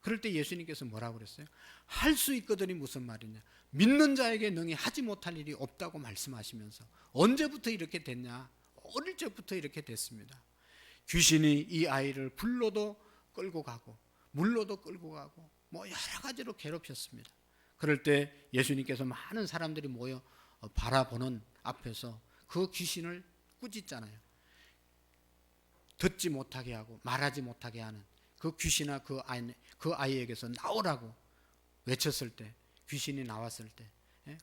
그럴 때 예수님께서 뭐라고 그랬어요? 할 수 있거든이 무슨 말이냐? 믿는 자에게 능히 하지 못할 일이 없다고 말씀하시면서 언제부터 이렇게 됐냐? 어릴 적부터 이렇게 됐습니다. 귀신이 이 아이를 불로도 끌고 가고 물로도 끌고 가고 뭐 여러 가지로 괴롭혔습니다. 그럴 때 예수님께서 많은 사람들이 모여 바라보는 앞에서 그 귀신을 꾸짖잖아요. 듣지 못하게 하고 말하지 못하게 하는 그 귀신아 그 아이에게서 나오라고 외쳤을 때, 귀신이 나왔을 때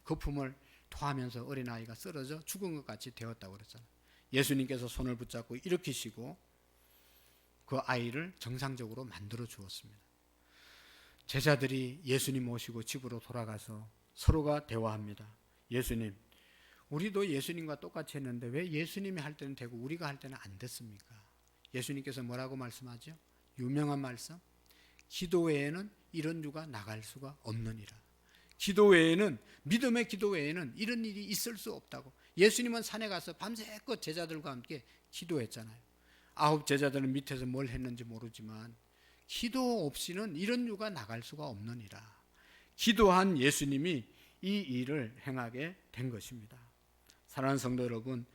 거품을 토하면서 어린아이가 쓰러져 죽은 것 같이 되었다고 그랬잖아요. 예수님께서 손을 붙잡고 일으키시고 그 아이를 정상적으로 만들어 주었습니다. 제자들이 예수님 모시고 집으로 돌아가서 서로가 대화합니다. 예수님, 우리도 예수님과 똑같이 했는데 왜 예수님이 할 때는 되고 우리가 할 때는 안 됐습니까? 예수님께서 뭐라고 말씀하죠? 유명한 말씀, 기도 외에는 이런 유가 나갈 수가 없느니라. 기도 외에는, 믿음의 기도 외에는 이런 일이 있을 수 없다고. 예수님은 산에 가서 밤새껏 제자들과 함께 기도했잖아요. 9 제자들은 밑에서 뭘 했는지 모르지만 기도 없이는 이런 유가 나갈 수가 없느니라. 기도한 예수님이 이 일을 행하게 된 것입니다. 사랑하는 성도 여러분,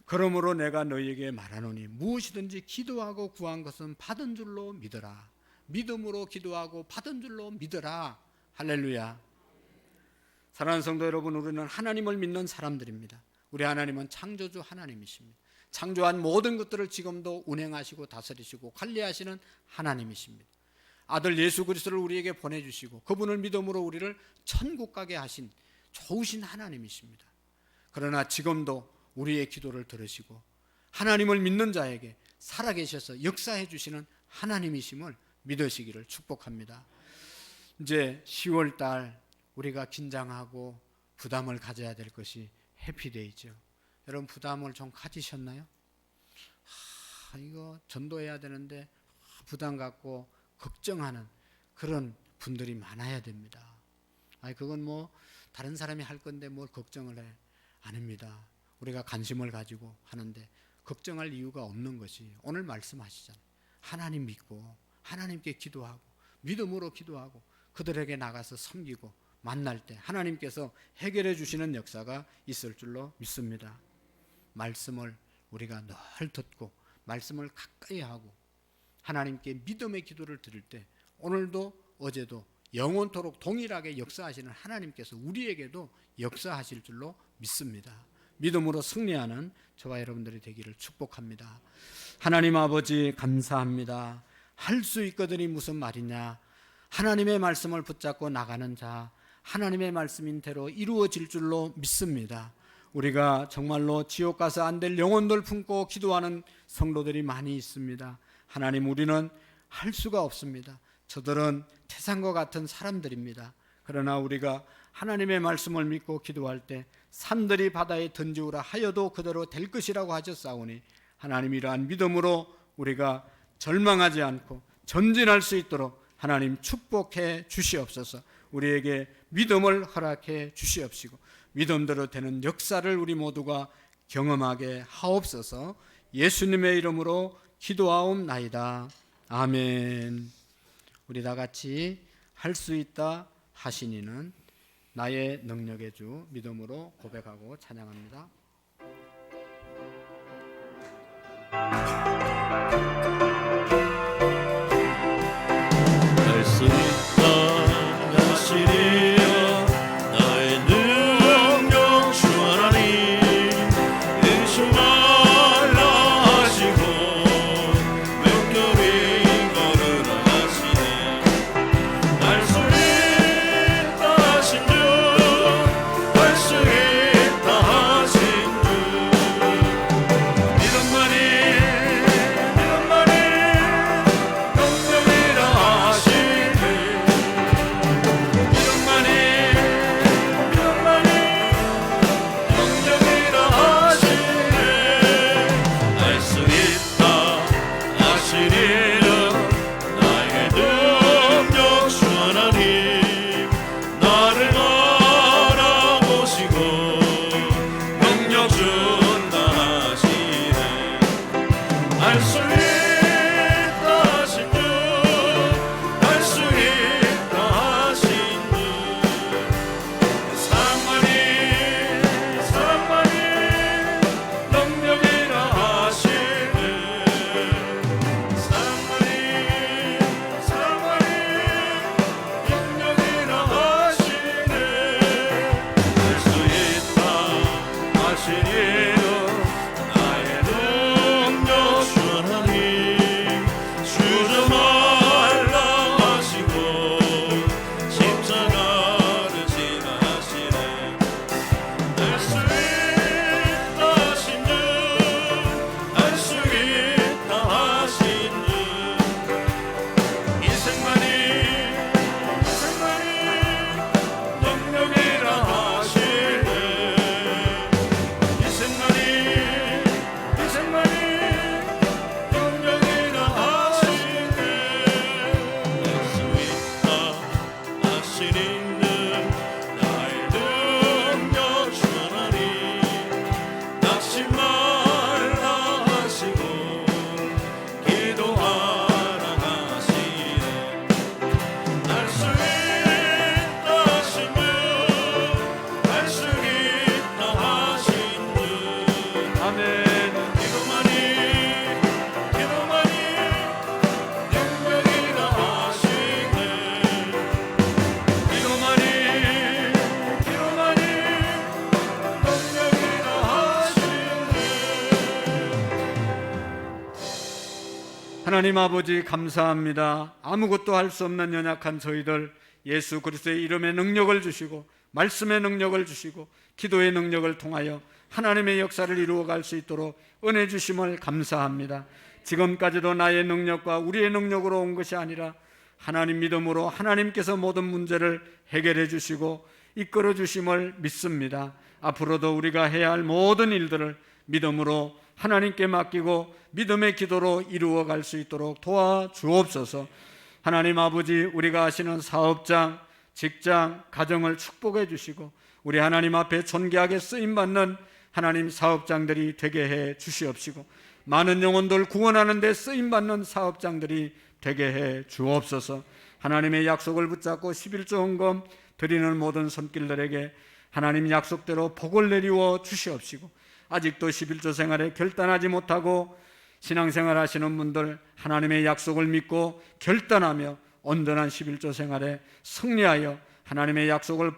그러므로 내가 너희에게 말하노니 무엇이든지 기도하고 구한 것은 받은 줄로 믿어라. 믿음으로 기도하고 받은 줄로 믿어라. 할렐루야. 사랑하는 성도 여러분, 우리는 하나님을 믿는 사람들입니다. 우리 하나님은 창조주 하나님이십니다. 창조한 모든 것들을 지금도 운행하시고 다스리시고 관리하시는 하나님이십니다. 아들 예수 그리스도를 우리에게 보내주시고 그분을 믿음으로 우리를 천국 가게 하신 좋으신 하나님이십니다. 그러나 지금도 우리의 기도를 들으시고 하나님을 믿는 자에게 살아계셔서 역사해 주시는 하나님이심을 믿으시기를 축복합니다. 이제 10월 달 우리가 긴장하고 부담을 가져야 될 것이 해피데이죠. 여러분 부담을 좀 가지셨나요? 이거 전도해야 되는데 부담 갖고 걱정하는 그런 분들이 많아야 됩니다. 그건 뭐 다른 사람이 할 건데 뭘 걱정을 해? 아닙니다. 우리가 관심을 가지고 하는데 걱정할 이유가 없는 것이 오늘 말씀하시잖아요. 하나님 믿고 하나님께 기도하고 믿음으로 기도하고 그들에게 나가서 섬기고 만날 때 하나님께서 해결해 주시는 역사가 있을 줄로 믿습니다. 말씀을 우리가 늘 듣고 말씀을 가까이 하고 하나님께 믿음의 기도를 드릴 때 오늘도 어제도 영원토록 동일하게 역사하시는 하나님께서 우리에게도 역사하실 줄로 믿습니다. 믿음으로 승리하는 저와 여러분들이 되기를 축복합니다. 하나님 아버지 감사합니다. 할 수 있거든이 무슨 말이냐? 하나님의 말씀을 붙잡고 나가는 자, 하나님의 말씀인 대로 이루어질 줄로 믿습니다. 우리가 정말로 지옥 가서 안 될 영혼들 품고 기도하는 성도들이 많이 있습니다. 하나님, 우리는 할 수가 없습니다. 저들은 태산과 같은 사람들입니다. 그러나 우리가 하나님의 말씀을 믿고 기도할 때 산들이 바다에 던지우라 하여도 그대로 될 것이라고 하셨사오니 하나님, 이러한 믿음으로 우리가 절망하지 않고 전진할 수 있도록 하나님 축복해 주시옵소서. 우리에게 믿음을 허락해 주시옵시고 믿음대로 되는 역사를 우리 모두가 경험하게 하옵소서.
예수님의 이름으로 기도하옵나이다. 아멘. 우리 다 같이 할 수 있다 하시니는 나의 능력의 주 믿음으로 고백하고 찬양합니다.
할 수 있다 하시리여 나의 능력 주 하나님 의심 말라 하시고 명령이 거르라 하시네 할 수 있다 하신 주 할 수 있다 하신 주 믿음만이 능력이라 하시네 믿음만이 능력이라 하시네 할 수 있다 하시리라 나의 능력 주 하나님 나를 알아보시고 능력 준다 하시네 할 수 있다 하신 주 할 수 있다 하신 주 사랑만이 능력이라 하시네 사랑만이 능력이라 하시네 할 수 있다 하시리여 나의 능력 주 하나님 주저 말라 하시고 십자가를 지나시네 할 수 있다 하신 주 할 수 있다 하신 주 인생만이 능력이라 하시네 인생만이 능력이라 하시네 할 수 있다 하시는 나의 능력 주 하나님 낙심 말라 하시고 기도하라 하시네 할 수 있다 하신 주 할 수 있다 하신 주 아멘 기도만이 능력이라 하시네 기도만이 능력이라 하시네
하나님 아버지 감사합니다. 아무것도 할 수 없는 연약한 저희들 예수 그리스도의 이름의 능력을 주시고 말씀의 능력을 주시고 기도의 능력을 통하여 하나님의 역사를 이루어갈 수 있도록 은혜 주심을 감사합니다. 지금까지도 나의 능력과 우리의 능력으로 온 것이 아니라 하나님 믿음으로 하나님께서 모든 문제를 해결해 주시고 이끌어 주심을 믿습니다. 앞으로도 우리가 해야 할 모든 일들을 믿음으로 하나님께 맡기고 믿음의 기도로 이루어갈 수 있도록 도와주옵소서. 하나님 아버지 우리가 하시는 사업장, 직장, 가정을 축복해 주시고 우리 하나님 앞에 존귀하게 쓰임받는 하나님 사업장들이 되게 해 주시옵시고 많은 영혼들 구원하는 데 쓰임받는 사업장들이 되게 해 주옵소서. 하나님의 약속을 붙잡고 11조 헌금 드리는 모든 손길들에게 하나님 약속대로 복을 내리워 주시옵시고 아직도 11조 생활에 결단하지 못하고 신앙생활 하시는 분들 하나님의 약속을 믿고 결단하며 온전한 11조 생활에 승리하여 하나님의 약속을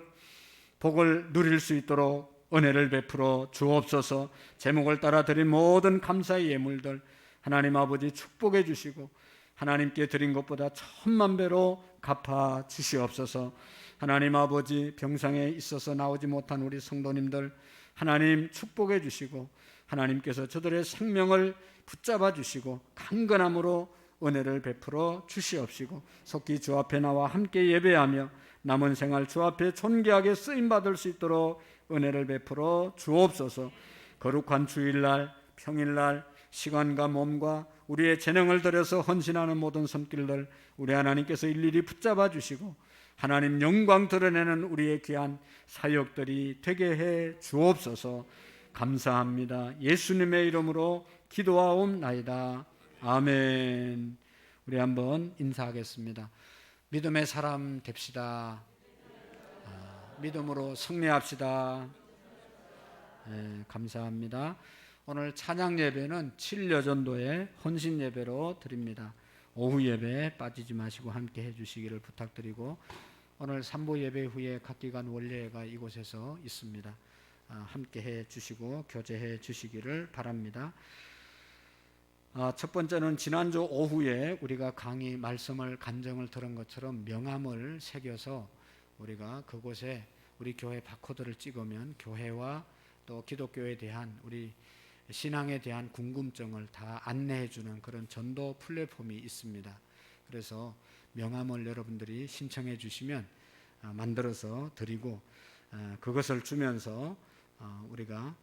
복을 누릴 수 있도록 은혜를 베풀어 주옵소서. 제목을 따라 드린 모든 감사의 예물들 하나님 아버지 축복해 주시고 하나님께 드린 것보다 10,000,000배로 갚아 주시옵소서. 하나님 아버지 병상에 있어서 나오지 못한 우리 성도님들 하나님 축복해 주시고 하나님께서 저들의 생명을 붙잡아 주시고 강건함으로 은혜를 베풀어 주시옵시고 속히 주 앞에 나와 함께 예배하며 남은 생활 주 앞에 존귀하게 쓰임받을 수 있도록 은혜를 베풀어 주옵소서. 거룩한 주일날 평일날 시간과 몸과 우리의 재능을 들여서 헌신하는 모든 손길들 우리 하나님께서 일일이 붙잡아 주시고 하나님 영광 드러내는 우리의 귀한 사역들이 되게 해 주옵소서. 감사합니다. 예수님의 이름으로 기도하옵나이다. 아멘. 우리 한번 인사하겠습니다. 믿음의 사람 됩시다. 믿음으로 승리합시다. 감사합니다. 오늘 찬양 예배는 7여전도의 헌신 예배로 드립니다. 오후 예배에 빠지지 마시고 함께 해주시기를 부탁드리고, 오늘 3부 예배 후에 각기간 원례가 이곳에서 있습니다. 함께 해주시고 교제해 주시기를 바랍니다. 첫 번째는 지난주 오후에 우리가 강의 말씀을 간증을 들은 것처럼 명함을 새겨서 우리가 그곳에 우리 교회 바코드를 찍으면 교회와 또 기독교에 대한 우리 신앙에 대한 궁금증을 다 안내해 주는 그런 전도 플랫폼이 있습니다. 그래서 명함을 여러분들이 신청해 주시면 만들어서 드리고, 그것을 주면서 우리가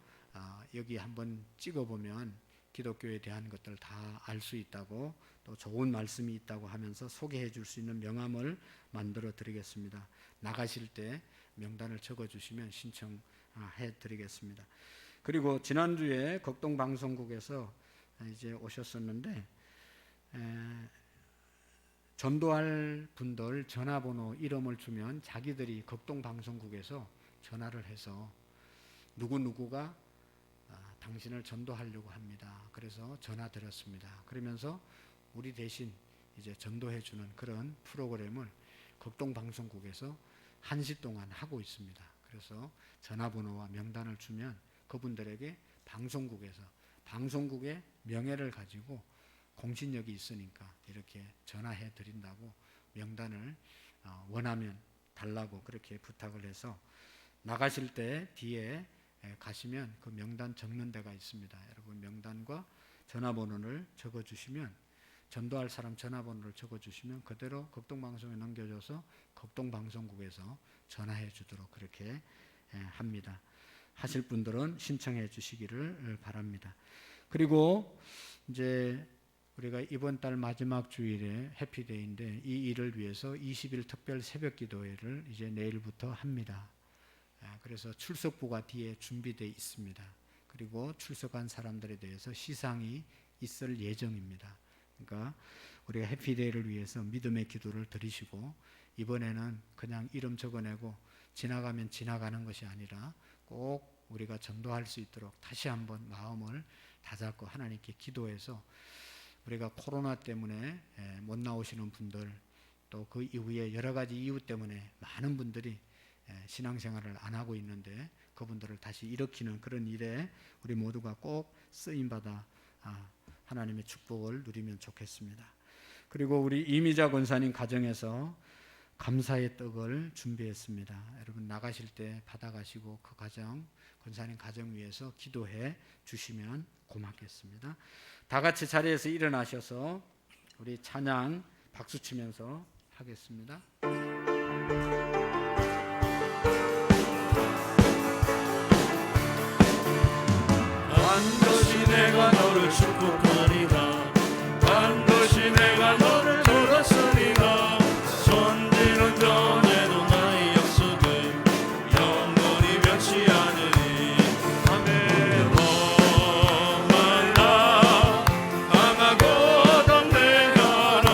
여기 한번 찍어보면 기독교에 대한 것들 다 알 수 있다고, 또 좋은 말씀이 있다고 하면서 소개해 줄 수 있는 명함을 만들어 드리겠습니다. 나가실 때 명단을 적어 주시면 신청해 드리겠습니다. 그리고 지난주에 극동방송국에서 이제 오셨었는데, 전도할 분들 전화번호 이름을 주면 자기들이 극동방송국에서 전화를 해서 누구누구가 당신을 전도하려고 합니다. 그래서 전화 드렸습니다. 그러면서 우리 대신 이제 전도해 주는 그런 프로그램을 극동방송국에서 1시 동안 하고 있습니다. 그래서 전화번호와 명단을 주면 그분들에게 방송국의 명예를 가지고 공신력이 있으니까 이렇게 전화해 드린다고, 명단을 원하면 달라고 그렇게 부탁을 해서, 나가실 때 뒤에 가시면 그 명단 적는 데가 있습니다. 여러분 명단과 전화번호를 적어주시면, 전도할 사람 전화번호를 적어주시면 그대로 극동방송에 넘겨줘서 극동방송국에서 전화해 주도록 그렇게 합니다. 하실 분들은 신청해 주시기를 바랍니다. 그리고 이제 우리가 이번 달 마지막 주일에 해피데이인데, 이 일을 위해서 20일 특별 새벽 기도회를 이제 내일부터 합니다. 그래서 출석부가 뒤에 준비되어 있습니다. 그리고 출석한 사람들에 대해서 시상이 있을 예정입니다. 그러니까 우리가 해피데이를 위해서 믿음의 기도를 드리시고, 이번에는 그냥 이름 적어내고 지나가면 지나가는 것이 아니라 꼭 우리가 전도할 수 있도록 다시 한번 마음을 다잡고 하나님께 기도해서, 우리가 코로나 때문에 못 나오시는 분들, 또 그 이후에 여러 가지 이유 때문에 많은 분들이 신앙생활을 안 하고 있는데, 그분들을 다시 일으키는 그런 일에 우리 모두가 꼭 쓰임받아 하나님의 축복을 누리면 좋겠습니다. 그리고 우리 이미자 권사님 가정에서 감사의 떡을 준비했습니다. 여러분 나가실 때 받아가시고 그 가정, 권사님 가정 위해서 기도해 주시면 고맙겠습니다. 다 같이 자리에서 일어나셔서 우리 찬양 박수 치면서 하겠습니다.
반드시 내가 너를 축복하리라. 반드시 내가 너를 돌았으리라. 천지는 전에도 나의 약속을 영원히 변치 않으리. 아멘. 목말라 강하고 담대하라.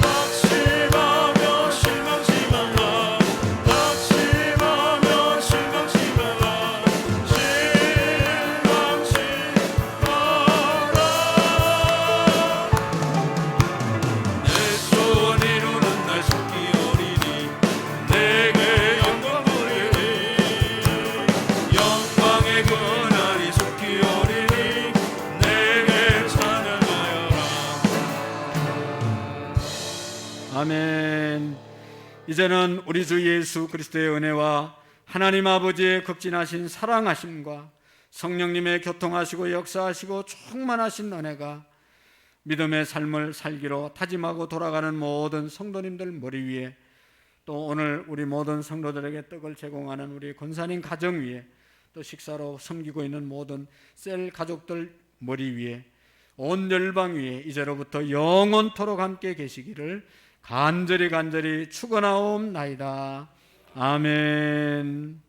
낙심하며 실망치 말라. 낙심하며 실망치 말라.
아멘. 이제는 우리 주 예수 그리스도의 은혜와 하나님 아버지의 극진하신 사랑하심과 성령님의 교통하시고 역사하시고 충만하신 은혜가 믿음의 삶을 살기로 다짐하고 돌아가는 모든 성도님들 머리 위에, 또 오늘 우리 모든 성도들에게 떡을 제공하는 우리 권사님 가정 위에, 또 식사로 섬기고 있는 모든 셀 가족들 머리 위에, 온 열방 위에 이제로부터 영원토록 함께 계시기를 간절히 축원하옵나이다. 아멘.